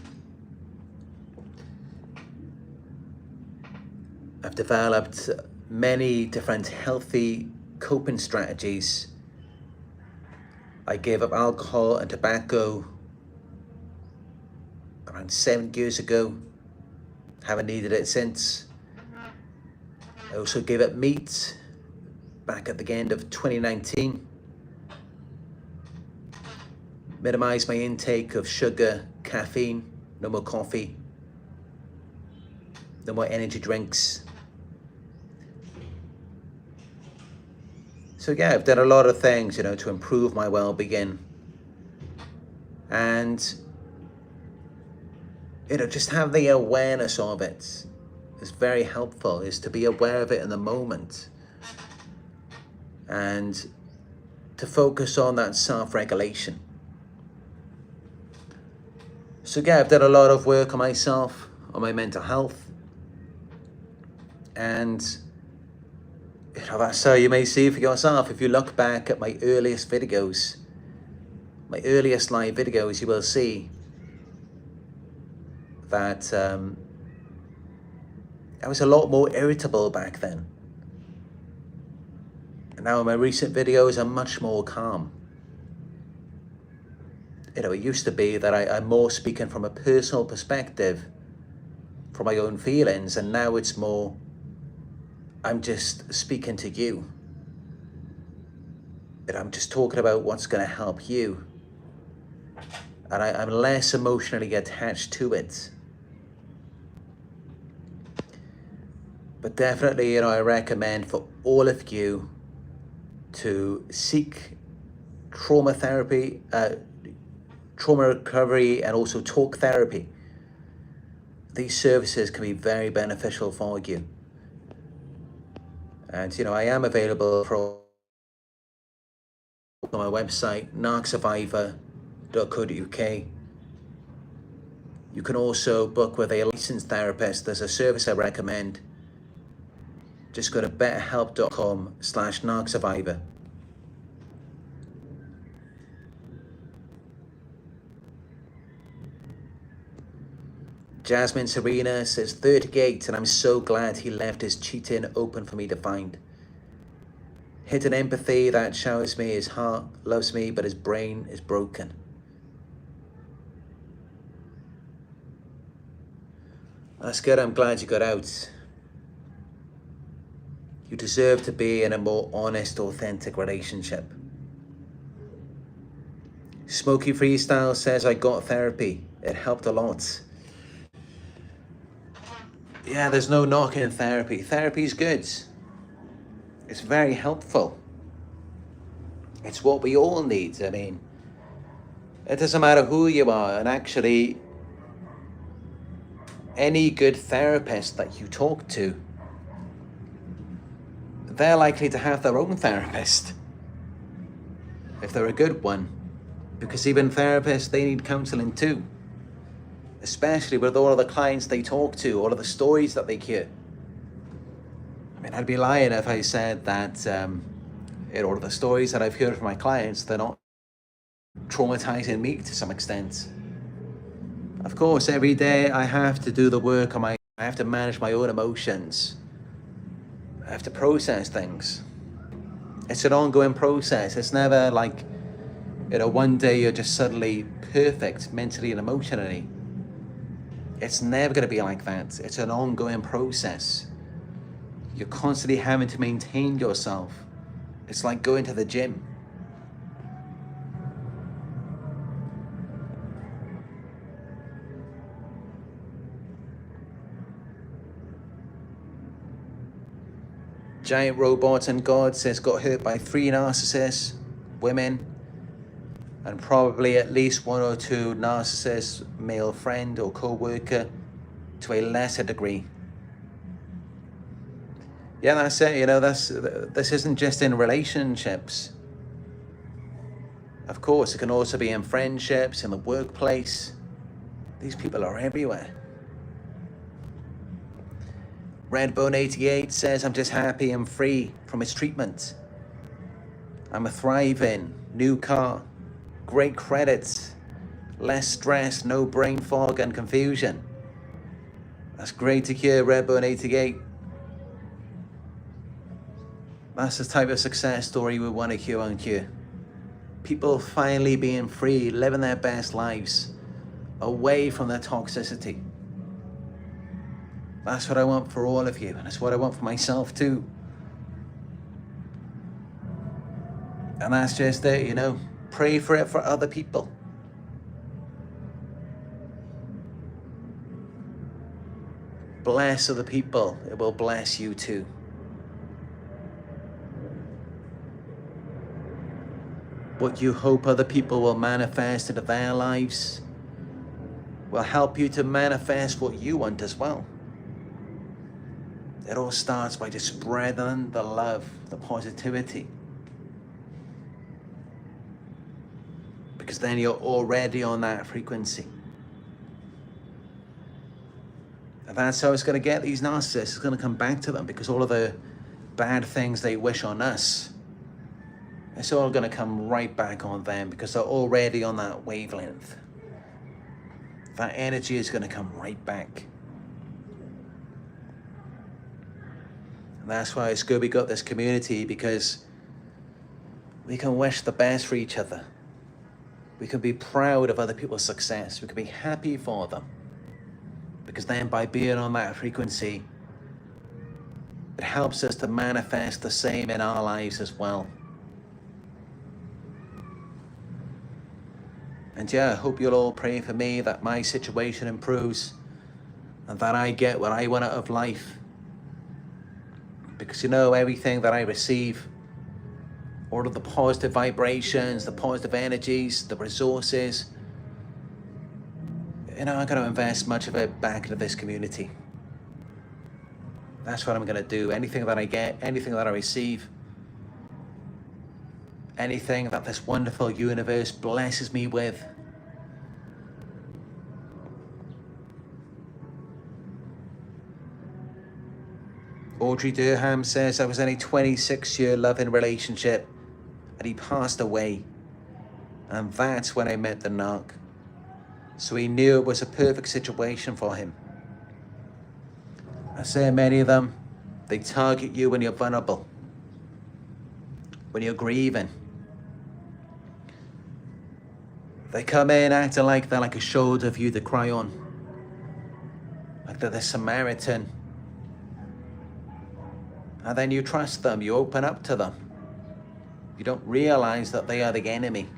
I've developed many different healthy coping strategies. I gave up alcohol and tobacco around 7 years ago. Haven't needed it since. I also gave up meat back at the end of 2019. Minimize my intake of sugar, caffeine, no more coffee, no more energy drinks. So yeah, I've done a lot of things, you know, to improve my well-being. And, you know, just have the awareness of it is very helpful, is to be aware of it in the moment. And to focus on that self-regulation. So yeah, I've done a lot of work on myself, on my mental health. And you know, that's how you may see for yourself. If you look back at my earliest videos, my earliest live videos, you will see that I was a lot more irritable back then. And now my recent videos are much more calm. You know, it used to be that I'm more speaking from a personal perspective, from my own feelings, and now it's more I'm just speaking to you. And I'm just talking about what's going to help you. And I'm less emotionally attached to it. But definitely, you know, I recommend for all of you to seek trauma therapy, trauma recovery, and also talk therapy. These services can be very beneficial for you. And, you know, I am available for on my website, narcsurvivor.co.uk. You can also book with a licensed therapist. There's a service I recommend. Just go to betterhelp.com/narcsurvivor. Jasmine Serena says 38, and I'm so glad he left his cheating open for me to find. Hidden empathy that showers me, his heart loves me, but his brain is broken. That's good, I'm glad you got out. You deserve to be in a more honest, authentic relationship. Smoky Freestyle says, I got therapy. It helped a lot. Yeah, there's no knocking therapy. Therapy's good. It's very helpful. It's what we all need. I mean, it doesn't matter who you are. And actually, any good therapist that you talk to, they're likely to have their own therapist. If they're a good one. Because even therapists, they need counseling too. Especially with all of the clients they talk to, all of the stories that they hear. I mean, I'd be lying if I said that all of the stories that I've heard from my clients, they're not traumatizing me to some extent. Of course, every day I have to do the work on I have to manage my own emotions. I have to process things. It's an ongoing process. It's never like, you know, one day you're just suddenly perfect mentally and emotionally. It's never going to be like that. It's an ongoing process. You're constantly having to maintain yourself. It's like going to the gym. Giant Robot and God says got hurt by 3 narcissists, women, and probably at least 1 or 2 narcissists, male friend or co-worker, to a lesser degree. Yeah, that's it. You know, this isn't just in relationships. Of course, it can also be in friendships, in the workplace. These people are everywhere. Redbone88 says, I'm just happy I'm free from his treatment. I'm a thriving, new car, great credits, less stress, no brain fog and confusion. That's great to hear, Redbone88. That's the type of success story we want to hear on here. People finally being free, living their best lives, away from their toxicity. That's what I want for all of you, and it's what I want for myself too. And that's just it, you know, pray for it for other people. Bless other people, it will bless you too. What you hope other people will manifest into their lives will help you to manifest what you want as well. It all starts by just spreading the love, the positivity. Because then you're already on that frequency. And that's how it's going to get these narcissists. It's going to come back to them because all of the bad things they wish on us, it's all going to come right back on them because they're already on that wavelength. That energy is going to come right back. And that's why it's good we got this community, because we can wish the best for each other. We can be proud of other people's success. We can be happy for them. Because then by being on that frequency, it helps us to manifest the same in our lives as well. And yeah, I hope you'll all pray for me that my situation improves and that I get what I want out of life. Because you know, everything that I receive, all of the positive vibrations, the positive energies, the resources, you know, I'm going to invest much of it back into this community. That's what I'm going to do. Anything that I get, anything that I receive, anything that this wonderful universe blesses me with, Audrey Durham says, I was in a 26-year loving relationship and he passed away. And that's when I met the narc. So he knew it was a perfect situation for him. I say many of them, they target you when you're vulnerable, when you're grieving. They come in acting like they're like a shoulder for you to cry on, like they're the Samaritan. And then you trust them, you open up to them. You don't realize that they are the enemy.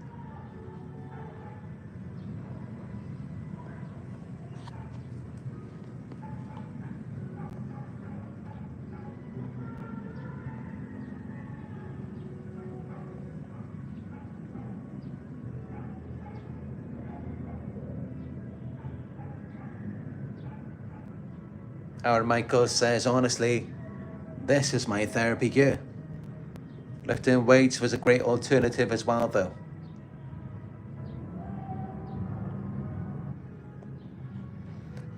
Our Michael says, honestly, this is my therapy gear. Lifting weights was a great alternative as well, though.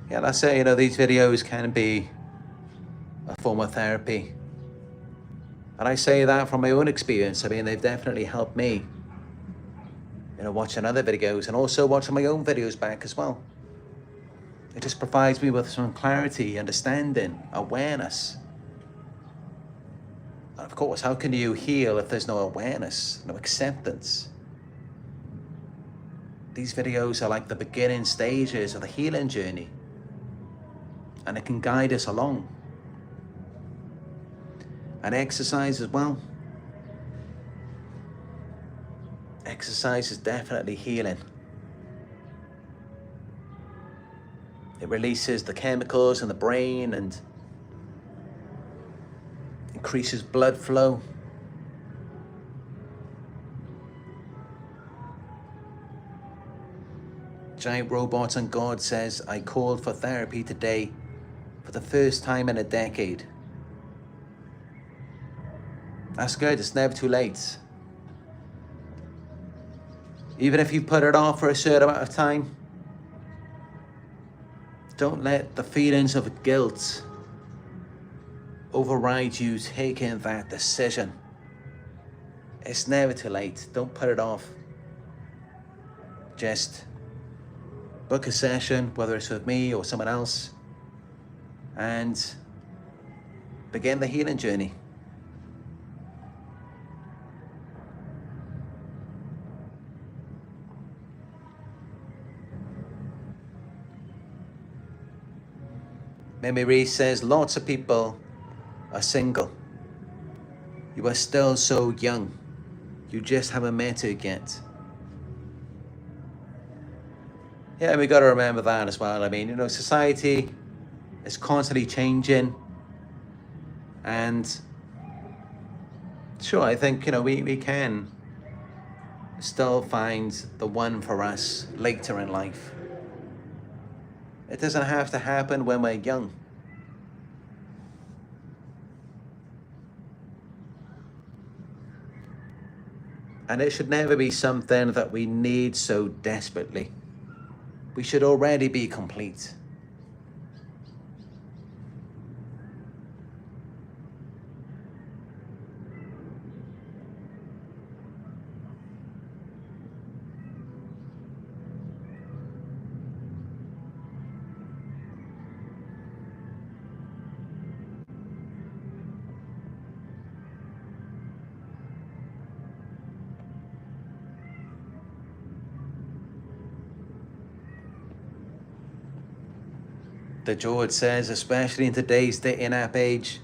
Yeah, that's it. You know, these videos can be a form of therapy. And I say that from my own experience. I mean, they've definitely helped me, you know, watching other videos and also watching my own videos back as well. It just provides me with some clarity, understanding, awareness. And of course, how can you heal if there's no awareness, no acceptance? These videos are like the beginning stages of the healing journey, and it can guide us along. And exercise as well. Exercise is definitely healing. It releases the chemicals in the brain and increases blood flow. Giant Robots and God says, I called for therapy today for the first time in a decade. That's good, it's never too late. Even if you put it off for a certain amount of time, don't let the feelings of guilt override you taking that decision. It's never too late. Don't put it off. Just book a session, whether it's with me or someone else, and begin the healing journey. Mimi Reese says, lots of people are single. You are still so young. You just haven't met it yet. Yeah, we got to remember that as well. I mean, you know, society is constantly changing. And sure, I think, you know, we can still find the one for us later in life. It doesn't have to happen when we're young. And it should never be something that we need so desperately. We should already be complete. The George says, especially in today's dating app age,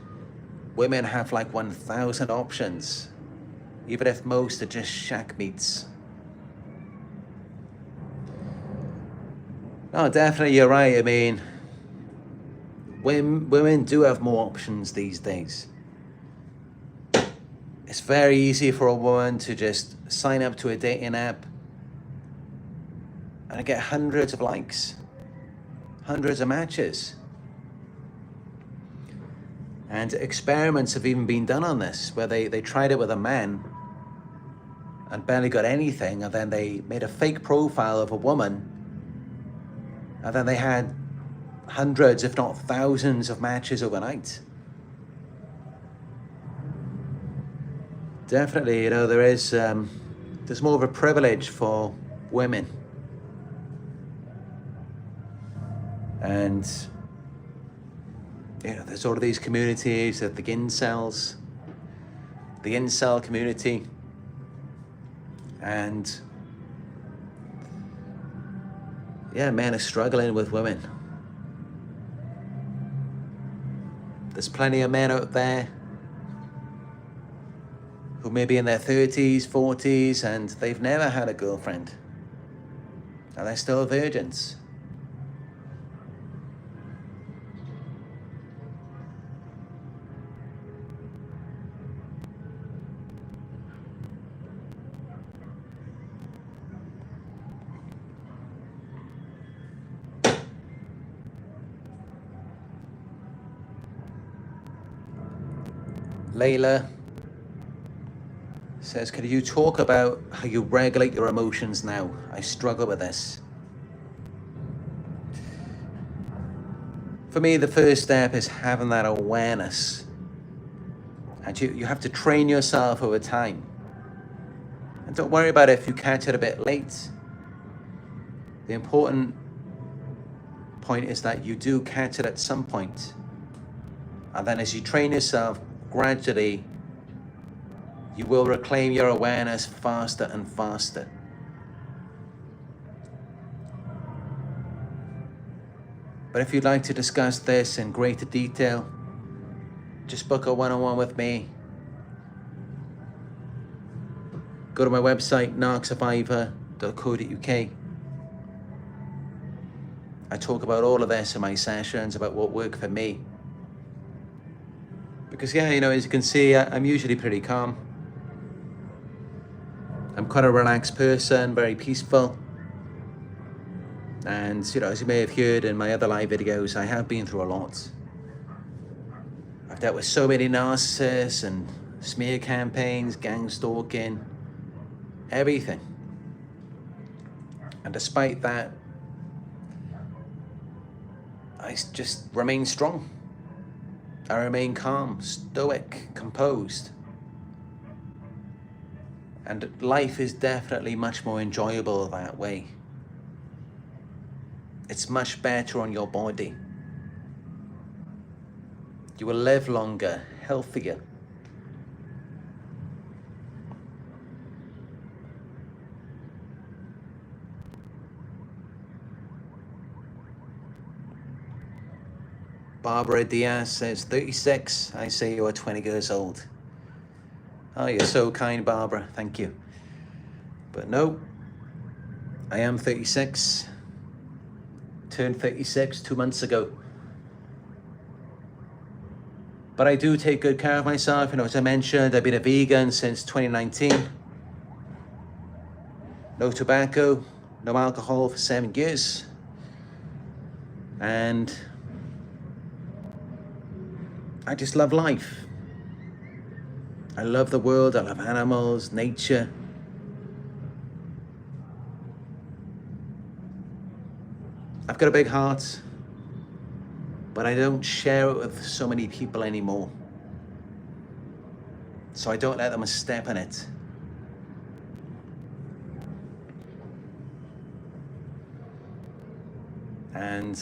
women have like 1,000 options, even if most are just shack meets. No, definitely, you're right. I mean, women do have more options these days. It's very easy for a woman to just sign up to a dating app and get hundreds of likes, hundreds of matches. And experiments have even been done on this, where they tried it with a man and barely got anything, and then they made a fake profile of a woman, and then they had hundreds, if not thousands, of matches overnight. Definitely, you know, there's more of a privilege for women. And, you know, there's all of these communities, the incels, the incel community. And, yeah, men are struggling with women. There's plenty of men out there who may be in their 30s, 40s, and they've never had a girlfriend. And they're still virgins. Layla says, could you talk about how you regulate your emotions now? I struggle with this. For me, the first step is having that awareness. And you have to train yourself over time. And don't worry about it if you catch it a bit late. The important point is that you do catch it at some point. And then as you train yourself, gradually, you will reclaim your awareness faster and faster. But if you'd like to discuss this in greater detail, just book a one-on-one with me. Go to my website, narcsurvivor.co.uk. I talk about all of this in my sessions, about what worked for me. Because, yeah, you know, as you can see, I'm usually pretty calm. I'm quite a relaxed person, very peaceful. And, you know, as you may have heard in my other live videos, I have been through a lot. I've dealt with so many narcissists and smear campaigns, gang stalking, everything. And despite that, I just remain strong. I remain calm, stoic, composed. And life is definitely much more enjoyable that way. It's much better on your body. You will live longer, healthier. Barbara Diaz says, 36, I say you are 20 years old. Oh, you're so kind, Barbara, thank you. But no, I am 36. Turned 36 2 months ago. But I do take good care of myself. You know, as I mentioned, I've been a vegan since 2019. No tobacco, no alcohol for 7 years. And I just love life. I love the world, I love animals, nature. I've got a big heart, but I don't share it with so many people anymore. So I don't let them step in it. And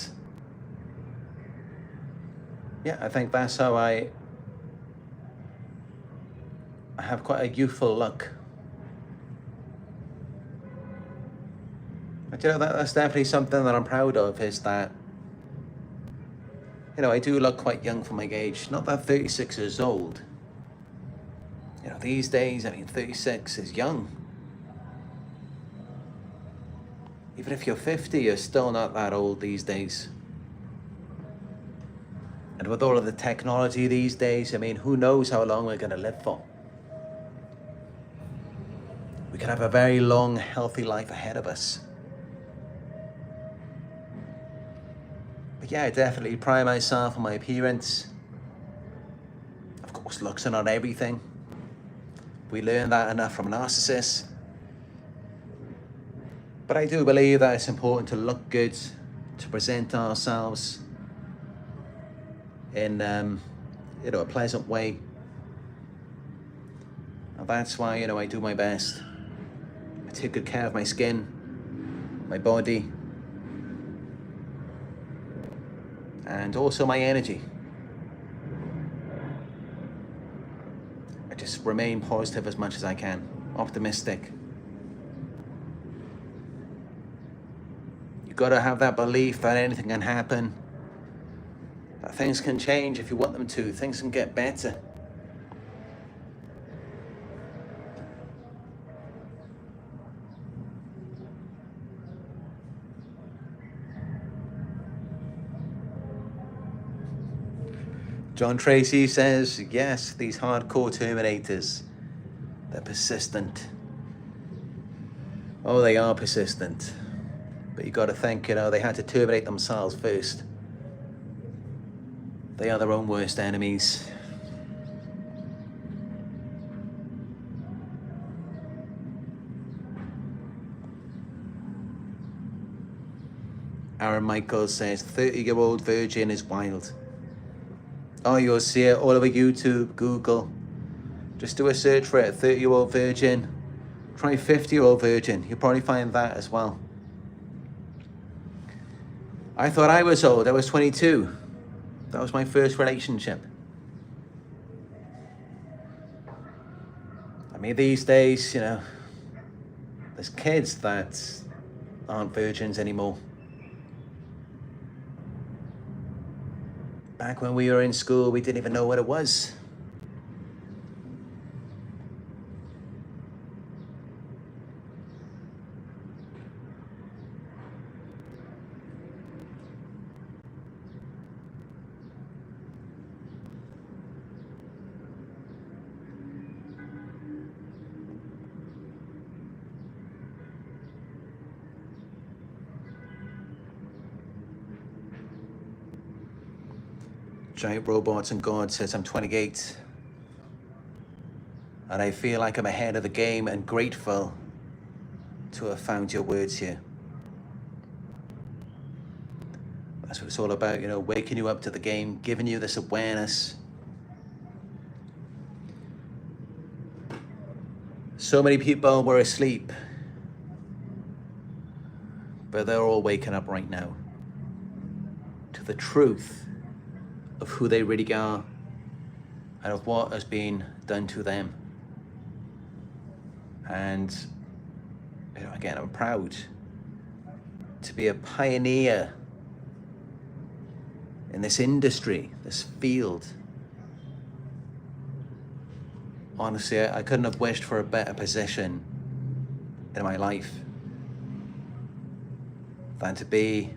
yeah, I think that's how I have quite a youthful look. But you know, that's definitely something that I'm proud of, is that You know, I do look quite young for my age. Not that 36 years old. You know, these days, I mean, 36 is young. Even if you're 50, you're still not that old these days. And with all of the technology these days, I mean, who knows how long we're going to live for? We could have a very long, healthy life ahead of us. But yeah, I definitely pride myself on my appearance. Of course, looks are not everything. We learn that enough from narcissists. But I do believe that it's important to look good, to present ourselves in a pleasant way. And that's why, I do my best. I take good care of my skin, my body, and also my energy. I just remain positive as much as I can, optimistic. You've got to have that belief that anything can happen, that things can change if you want them to, things can get better. John Tracy says, yes, these hardcore terminators, they're persistent. Oh, they are persistent. But you got to think, they had to terminate themselves first. They are their own worst enemies. Aaron Michaels says, 30-year-old virgin is wild. Oh, you'll see it all over YouTube, Google. Just do a search for it, 30-year-old virgin. Try 50-year-old virgin. You'll probably find that as well. I thought I was old. I was 22. That was my first relationship. I mean, these days, there's kids that aren't virgins anymore. Back when we were in school, we didn't even know what it was. Giant Robots and God says, I'm 28 and I feel like I'm ahead of the game and grateful to have found your words here. That's what it's all about, waking you up to the game, giving you this awareness. So many people were asleep, but they're all waking up right now to the truth of who they really are and of what has been done to them. And again, I'm proud to be a pioneer in this industry, this field. Honestly, I couldn't have wished for a better position in my life than to be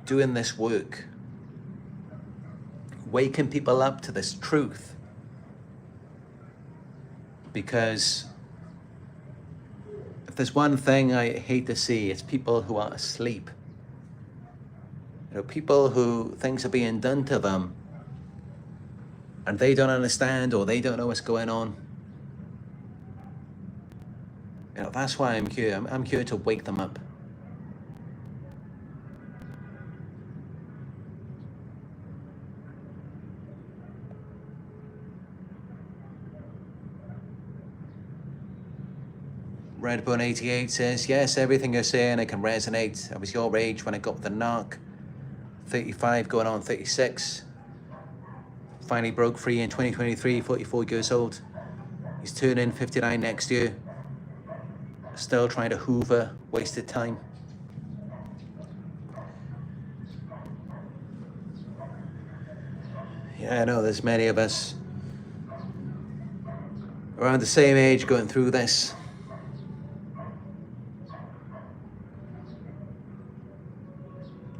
doing this work, waking people up to this truth. Because if there's one thing I hate to see, it's people who are asleep. People who things are being done to them and they don't understand or they don't know what's going on. That's why I'm here. I'm here to wake them up. Redbone88 says, yes, everything you're saying, I can resonate. I was your age when I got with the narc. 35 going on 36. Finally broke free in 2023, 44 years old. He's turning 59 next year. Still trying to hoover wasted time. Yeah, I know there's many of us around the same age going through this.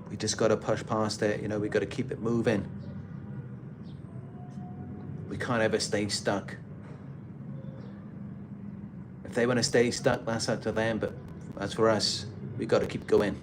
We just got to push past it, you know, we got to keep it moving. We can't ever stay stuck. If they want to stay stuck, that's up to them, but as for us, we got to keep going.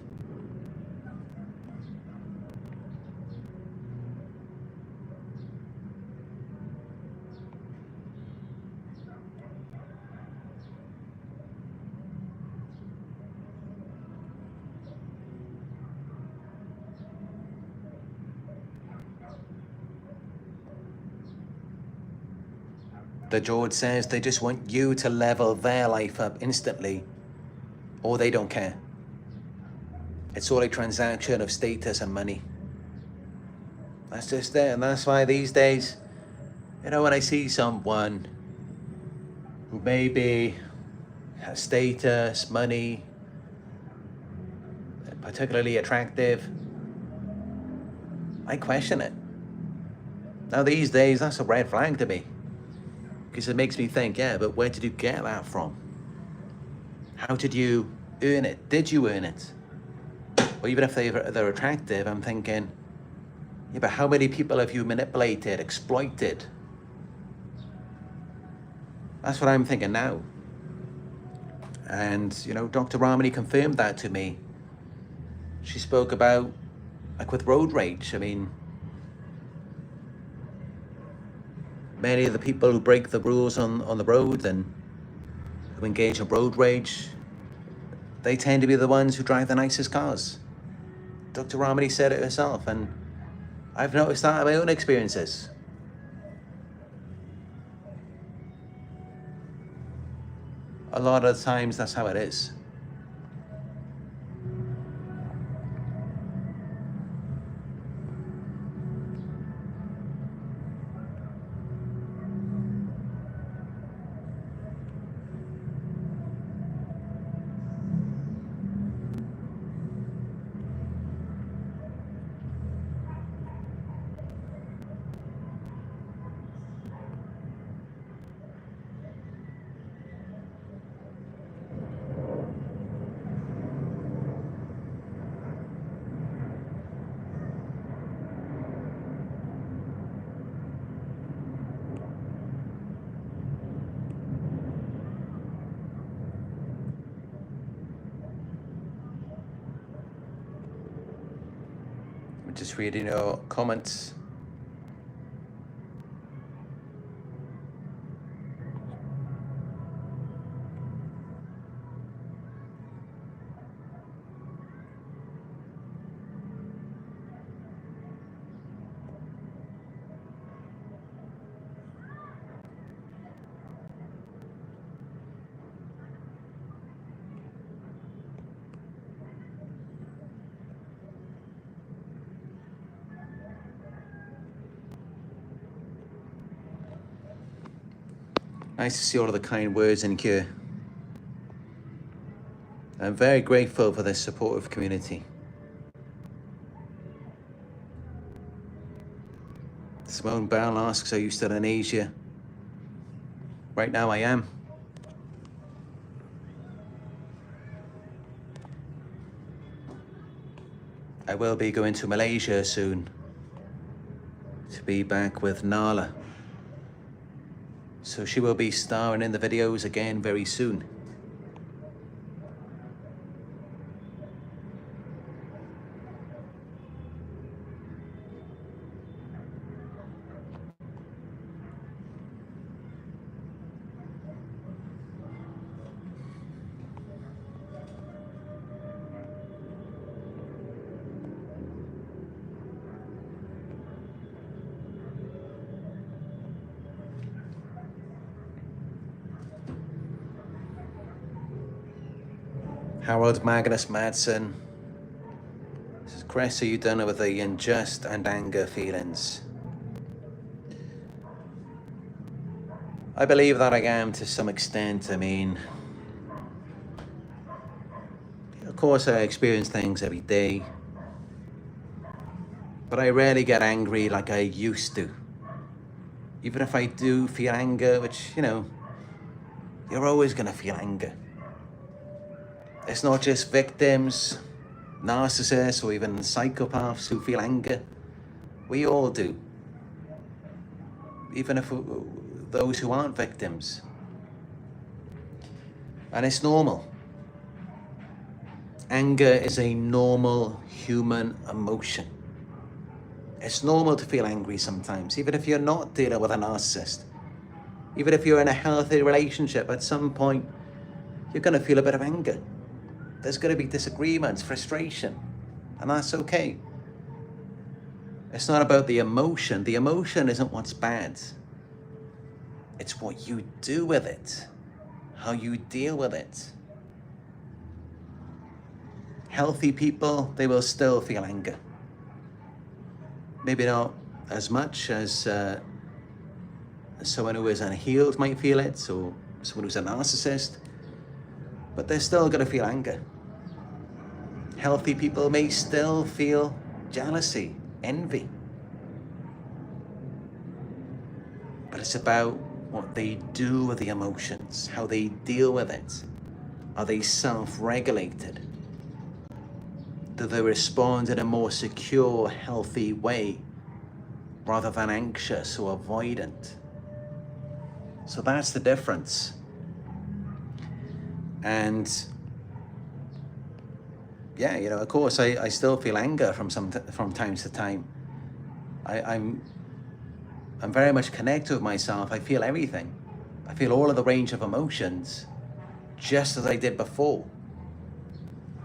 The George says they just want you to level their life up instantly, or they don't care. It's all a transaction of status and money. That's just it, and that's why these days, you know, when I see someone who maybe has status, money, particularly attractive, I question it. Now these days, that's a red flag to me. Because it makes me think, yeah, but where did you get that from? How did you earn it? Did you earn it? Or even if they're attractive, I'm thinking, yeah, but how many people have you manipulated, exploited? That's what I'm thinking now. And, you know, Dr. Ramani confirmed that to me. She spoke about, like with road rage, I mean, many of the people who break the rules on the road and who engage in road rage, they tend to be the ones who drive the nicest cars. Dr. Ramani said it herself, and I've noticed that in my own experiences. A lot of the times, that's how it is. Just reading your comments. Nice to see all of the kind words in here. I'm very grateful for this supportive community. Simone Bell asks, are you still in Asia? Right now I am. I will be going to Malaysia soon to be back with Nala. So she will be starring in the videos again very soon. Harold Magnus Madsen says, Chris, are you done with the unjust and anger feelings? I believe that I am to some extent. I mean, of course I experience things every day, but I rarely get angry like I used to. even if I do feel anger, which, you know, you're always gonna feel anger. It's not just victims, narcissists, or even psychopaths who feel anger. We all do. Even if those who aren't victims. And it's normal. Anger is a normal human emotion. It's normal to feel angry sometimes, even if you're not dealing with a narcissist. Even if you're in a healthy relationship, at some point, you're going to feel a bit of anger. There's going to be disagreements, frustration, and that's okay. It's not about the emotion. The emotion isn't what's bad. It's what you do with it, how you deal with it. Healthy people, they will still feel anger. Maybe not as much as someone who is unhealed might feel it, or someone who's a narcissist, but they're still going to feel anger. Healthy people may still feel jealousy, envy. But it's about what they do with the emotions, how they deal with it. Are they self-regulated? Do they respond in a more secure, healthy way rather than anxious or avoidant? So that's the difference. And yeah, you know, of course, I still feel anger from time to time. I'm very much connected with myself. I feel everything. I feel all of the range of emotions, just as I did before.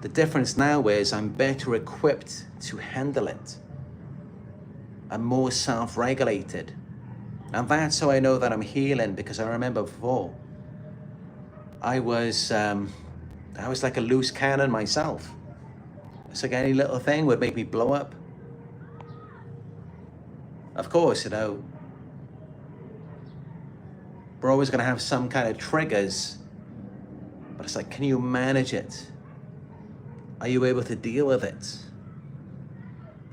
The difference now is I'm better equipped to handle it. I'm more self-regulated. And that's how I know that I'm healing, because I remember before, I was like a loose cannon myself. It's like any little thing would make me blow up. Of course, you know, we're always going to have some kind of triggers, but it's like, can you manage it? Are you able to deal with it?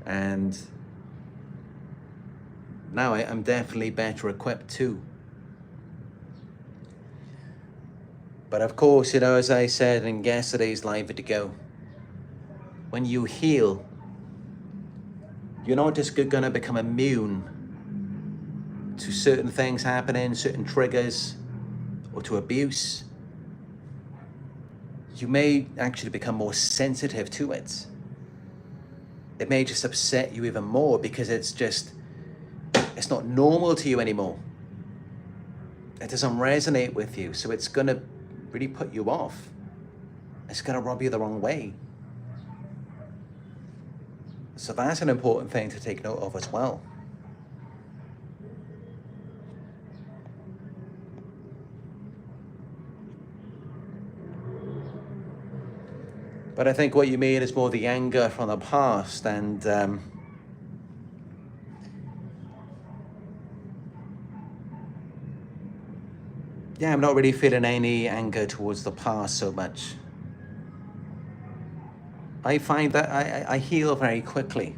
And now I'm definitely better equipped too. But of course, you know, as I said in yesterday's live video, when you heal, you're not just gonna become immune to certain things happening, certain triggers, or to abuse. You may actually become more sensitive to it. It may just upset you even more because it's not normal to you anymore. It doesn't resonate with you, so it's gonna really put you off. It's gonna rub you the wrong way. So that's an important thing to take note of as well. But I think what you mean is more the anger from the past, and yeah, I'm not really feeling any anger towards the past so much. I find that I heal very quickly.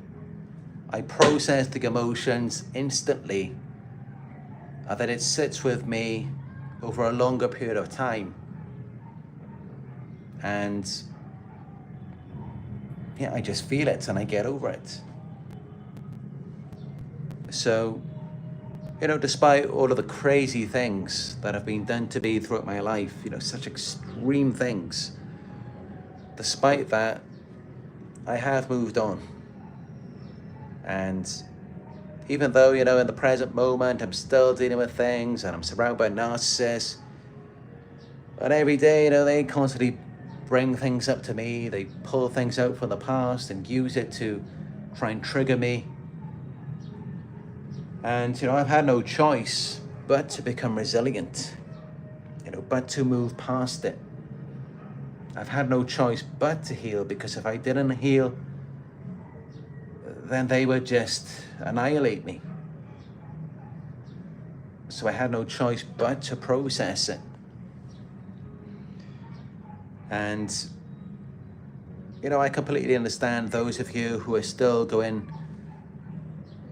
I process the emotions instantly, and that it sits with me over a longer period of time. And yeah, I just feel it and I get over it. So, you know, despite all of the crazy things that have been done to me throughout my life, you know, such extreme things, despite that, I have moved on. And even though, you know, in the present moment, I'm still dealing with things and I'm surrounded by narcissists, and every day, you know, they constantly bring things up to me. They pull things out from the past and use it to try and trigger me. And, you know, I've had no choice but to become resilient, you know, but to move past it. I've had no choice but to heal, because if I didn't heal, then they would just annihilate me. So I had no choice but to process it. And, you know, I completely understand those of you who are still going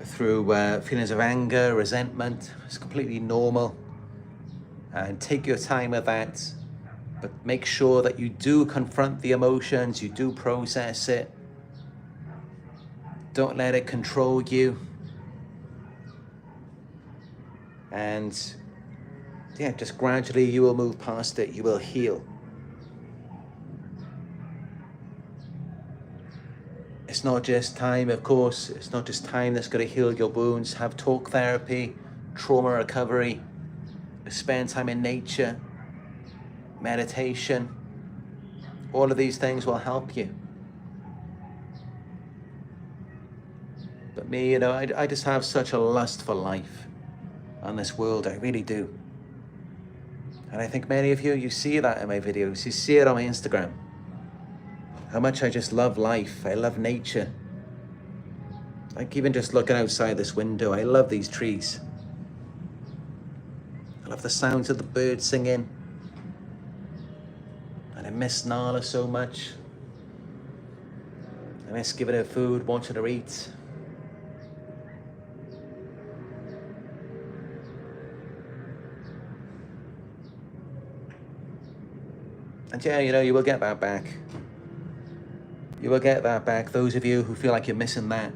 through feelings of anger, resentment. It's completely normal. And take your time with that. But make sure that you do confront the emotions, you do process it. Don't let it control you. And yeah, just gradually you will move past it, you will heal. It's not just time, of course, it's not just time that's going to heal your wounds. Have talk therapy, trauma recovery, spend time in nature, meditation. All of these things will help you. But me, you know, I just have such a lust for life on this world, I really do. And I think many of you, you see that in my videos, you see it on my Instagram. How much I just love life, I love nature. Like even just looking outside this window, I love these trees. I love the sounds of the birds singing. And I miss Nala so much. I miss giving her food, watching her eat. And yeah, you know, you will get that back. You will get that back. Those of you who feel like you're missing that.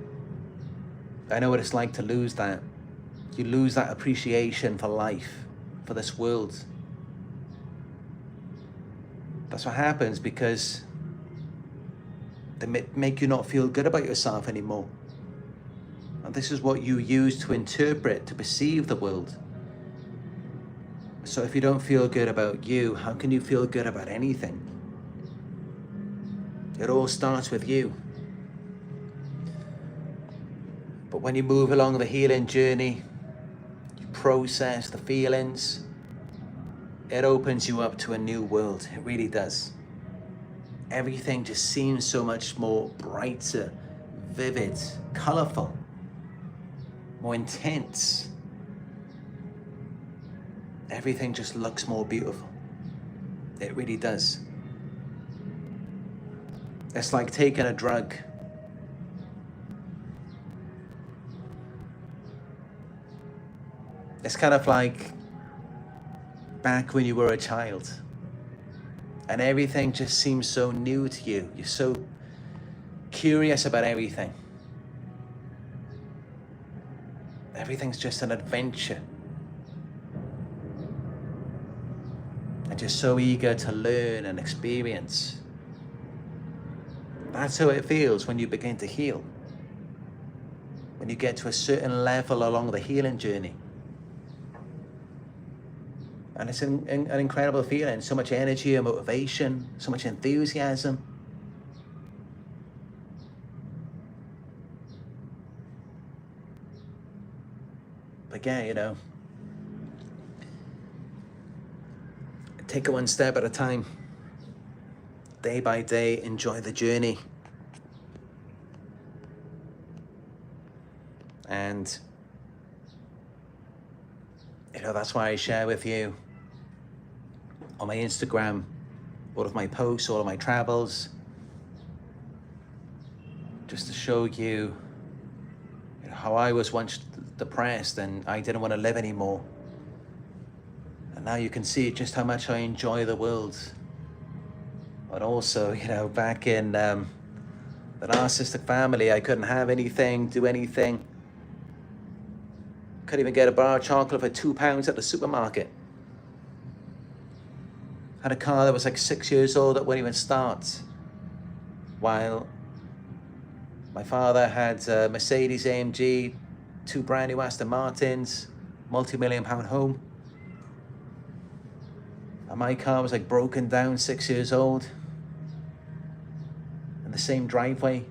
I know what it's like to lose that. You lose that appreciation for life, for this world. That's what happens because they make you not feel good about yourself anymore. And this is what you use to interpret, to perceive the world. So if you don't feel good about you, how can you feel good about anything? It all starts with you. But when you move along the healing journey, you process the feelings, it opens you up to a new world. It really does. Everything just seems so much more brighter, vivid, colorful, more intense. Everything just looks more beautiful. It really does. It's like taking a drug. It's kind of like back when you were a child and everything just seems so new to you. You're so curious about everything. Everything's just an adventure. And you're so eager to learn and experience. That's how it feels when you begin to heal. When you get to a certain level along the healing journey. And it's an incredible feeling, so much energy and motivation, so much enthusiasm. But yeah, you know, take it one step at a time. Day by day, enjoy the journey. And, you know, that's why I share with you on my Instagram, all of my posts, all of my travels, just to show you, you know, how I was once depressed and I didn't want to live anymore. And now you can see just how much I enjoy the world. But also, you know, back in the narcissistic family, I couldn't have anything, do anything. Couldn't even get a bar of chocolate for £2 at the supermarket. Had a car that was like 6 years old that wouldn't even start. While my father had a Mercedes AMG, 2 brand new Aston Martins, multi-million-pound home. And my car was like broken down, 6 years old. In the same driveway.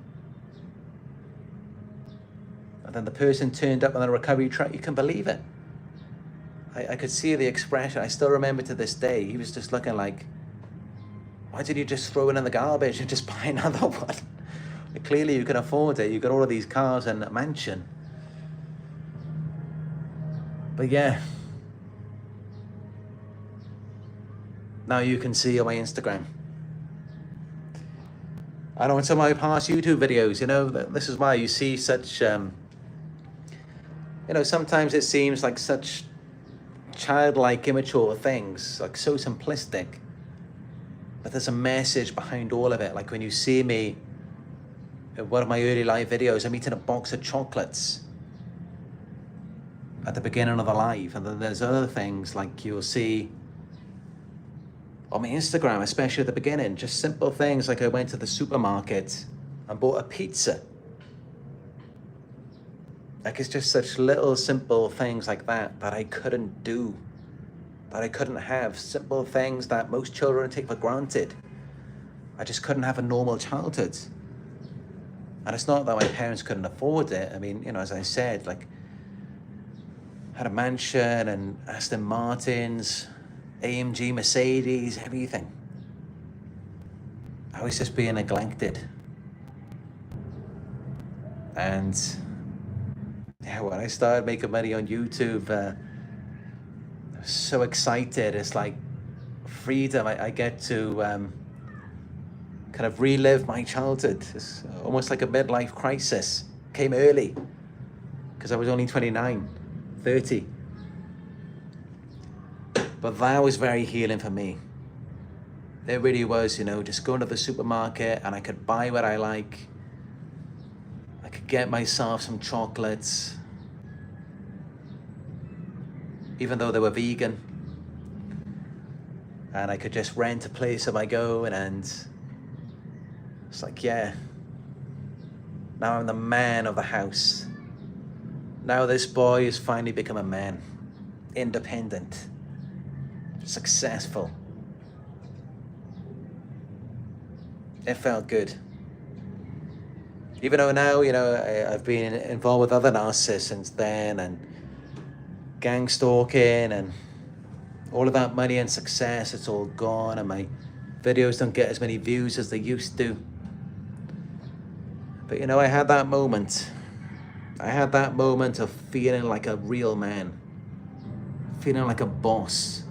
And then the person turned up on the recovery truck. You can believe it. I could see the expression. I still remember to this day. He was just looking like, why did you just throw it in the garbage and just buy another one? Clearly you can afford it. You got all of these cars and a mansion. But yeah. Now you can see on my Instagram. I know in some of my past YouTube videos, you know, this is why you see such You know, sometimes it seems like such childlike, immature things, like so simplistic. But there's a message behind all of it. Like when you see me in one of my early live videos, I'm eating a box of chocolates at the beginning of the live. And then there's other things like you'll see on my Instagram, especially at the beginning, just simple things like I went to the supermarket and bought a pizza. Like it's just such little simple things like that that I couldn't do, that I couldn't have. Simple things that most children take for granted. I just couldn't have a normal childhood. And it's not that my parents couldn't afford it. I mean, you know, as I said, like I had a mansion and Aston Martins, AMG Mercedes, everything. I was just being neglected. And yeah, when I started making money on YouTube, I was so excited. It's like freedom. I get to kind of relive my childhood. It's almost like a midlife crisis. Came early because I was only 29, 30. But that was very healing for me. It really was, you know, just going to the supermarket and I could buy what I like. I could get myself some chocolates, even though they were vegan. And I could just rent a place on my own, and it's like, yeah, now I'm the man of the house. Now this boy has finally become a man, independent, successful. It felt good. Even though now, you know, I've been involved with other narcissists since then, and gang stalking and all of that money and success, it's all gone, and my videos don't get as many views as they used to. But you know, I had that moment. I had that moment of feeling like a real man, feeling like a boss,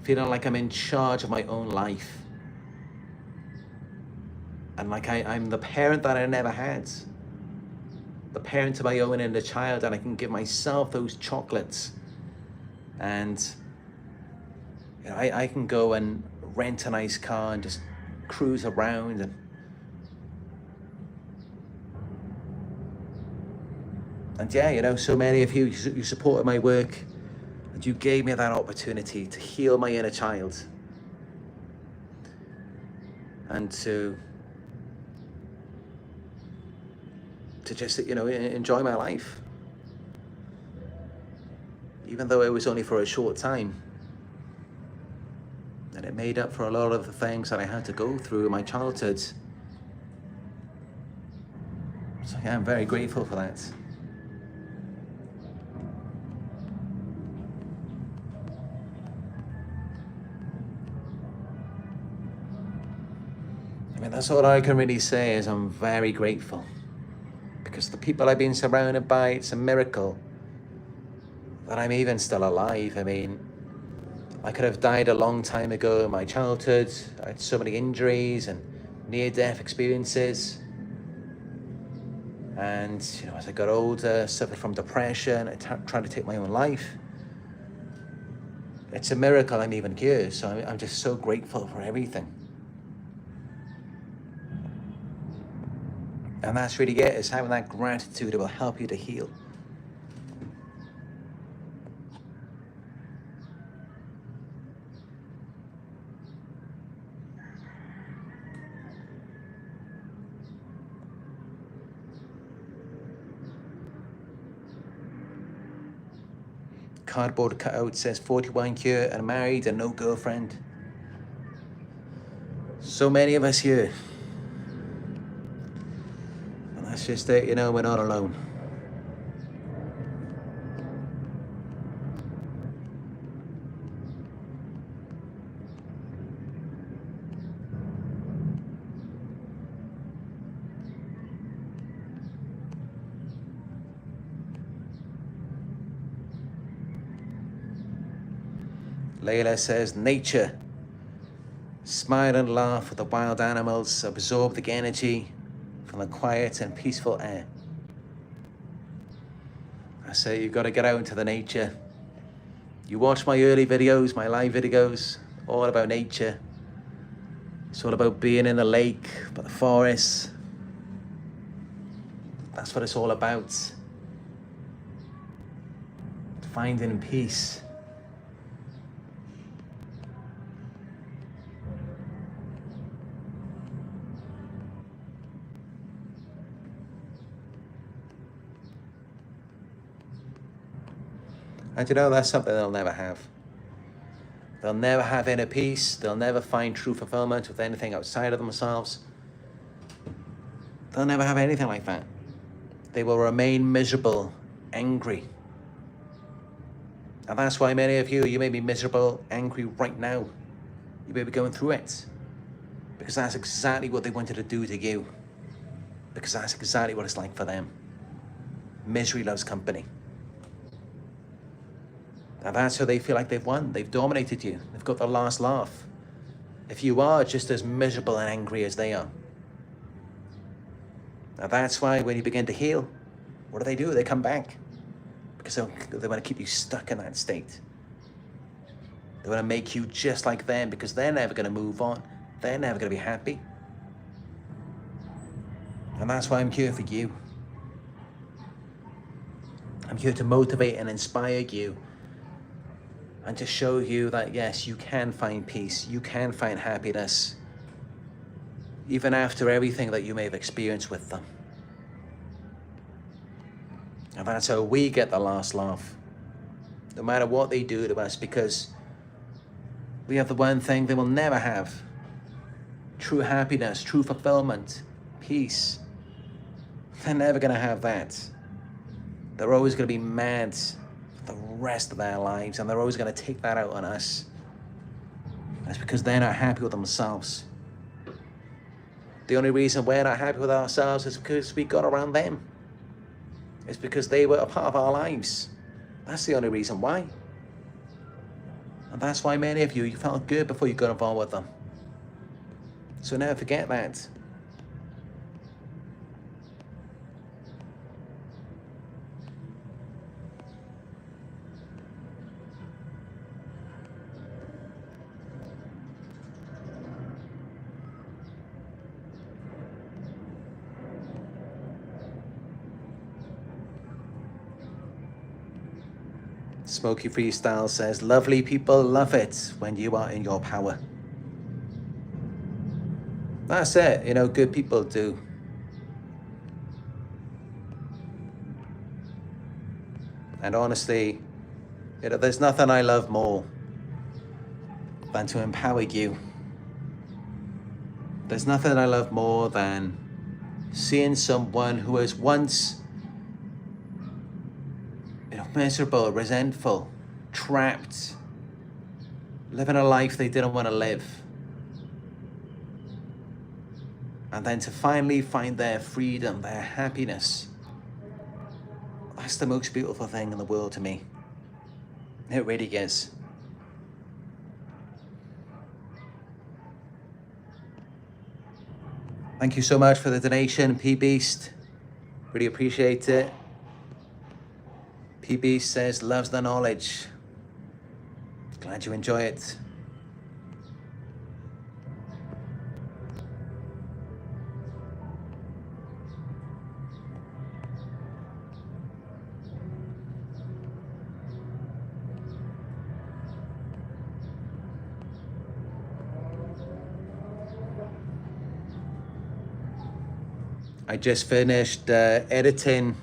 feeling like I'm in charge of my own life. And like I'm the parent that I never had. The parent to my own inner child, and I can give myself those chocolates. And you know, I can go and rent a nice car and just cruise around. And yeah, you know, so many of you supported my work, and you gave me that opportunity to heal my inner child. And to just, you know, enjoy my life. Even though it was only for a short time. And it made up for a lot of the things that I had to go through in my childhood. So yeah, I'm very grateful for that. I mean, that's all I can really say is I'm very grateful. Because the people I've been surrounded by, it's a miracle that I'm even still alive. I mean, I could have died a long time ago in my childhood. I had so many injuries and near-death experiences. And, you know, as I got older, suffered from depression, I tried to take my own life. It's a miracle I'm even here, so I'm just so grateful for everything. And that's really it, is having that gratitude that will help you to heal. Cardboard cutout says 41 here and married and no girlfriend. So many of us here. And that's just it, you know, we're not alone. Layla says, nature. Smile and laugh with the wild animals, absorb the energy from the quiet and peaceful air. I say you've got to get out into the nature. You watch my early videos, my live videos, all about nature. It's all about being in the lake, by the forest. That's what it's all about. Finding peace. And you know, that's something they'll never have. They'll never have inner peace. They'll never find true fulfillment with anything outside of themselves. They'll never have anything like that. They will remain miserable, angry. And that's why many of you may be miserable, angry right now. You may be going through it. Because that's exactly what they wanted to do to you. Because that's exactly what it's like for them. Misery loves company. And that's how they feel like they've won. They've dominated you. They've got the last laugh. If you are just as miserable and angry as they are. And that's why when you begin to heal, what do? They come back. Because they want to keep you stuck in that state. They want to make you just like them because they're never going to move on. They're never going to be happy. And that's why I'm here for you. I'm here to motivate and inspire you. And to show you that, yes, you can find peace. You can find happiness. Even after everything that you may have experienced with them. And that's how we get the last laugh. No matter what they do to us, because we have the one thing they will never have. True happiness, true fulfillment, peace. They're never going to have that. They're always going to be mad for the rest of their lives, and they're always going to take that out on us. And it's because they're not happy with themselves. The only reason we're not happy with ourselves is because we got around them. It's because they were a part of our lives. That's the only reason why. And that's why many of you felt good before you got involved with them. So never forget that. Smoky Freestyle says, lovely people love it when you are in your power. That's it, you know, good people do. And honestly, you know, there's nothing I love more than to empower you. There's nothing I love more than seeing someone who was once miserable, resentful, trapped, living a life they didn't want to live. And then to finally find their freedom, their happiness. That's the most beautiful thing in the world to me. It really is. Thank you so much for the donation, P-Beast. Really appreciate it. PB says, loves the knowledge. Glad you enjoy it. I just finished editing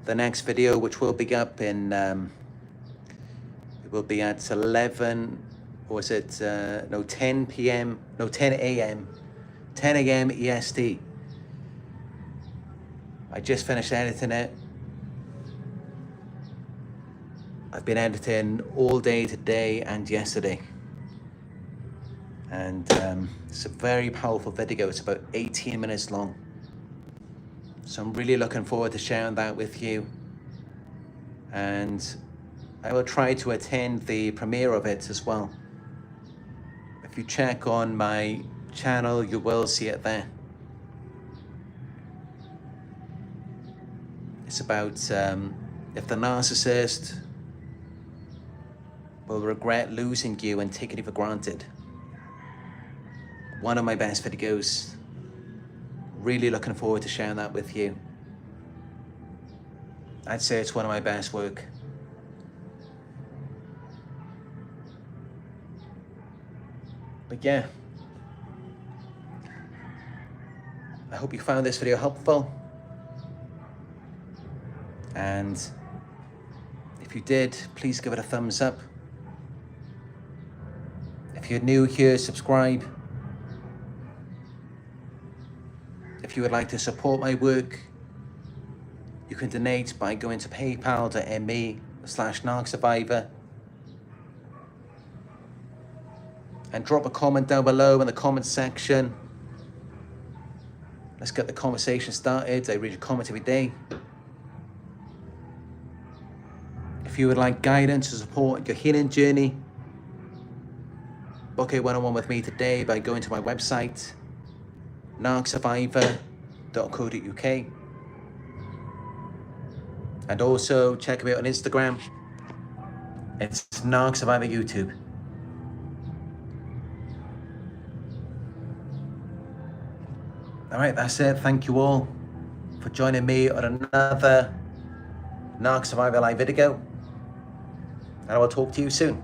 the next video, which will be up in, it will be at 11, or is it, no, 10 p.m., no, 10 a.m., 10 a.m. EST. I just finished editing it. I've been editing all day today and yesterday. And it's a very powerful video. It's about 18 minutes long. So I'm really looking forward to sharing that with you. And I will try to attend the premiere of it as well. If you check on my channel, you will see it there. It's about if the narcissist will regret losing you and taking you for granted. One of my best videos. Really looking forward to sharing that with you. I'd say it's one of my best work. But yeah, I hope you found this video helpful. And if you did, please give it a thumbs up. If you're new here, subscribe. If you would like to support my work, you can donate by going to paypal.me/Narc Survivor. And drop a comment down below in the comment section. Let's get the conversation started. I read your comment every day. If you would like guidance to support your healing journey, book a one-on-one with me today by going to my website, narcsurvivor.co.uk. And also check me out on Instagram. It's Narc Survivor YouTube. All right, that's it. Thank you all for joining me on another Narc Survivor live video. And I will talk to you soon.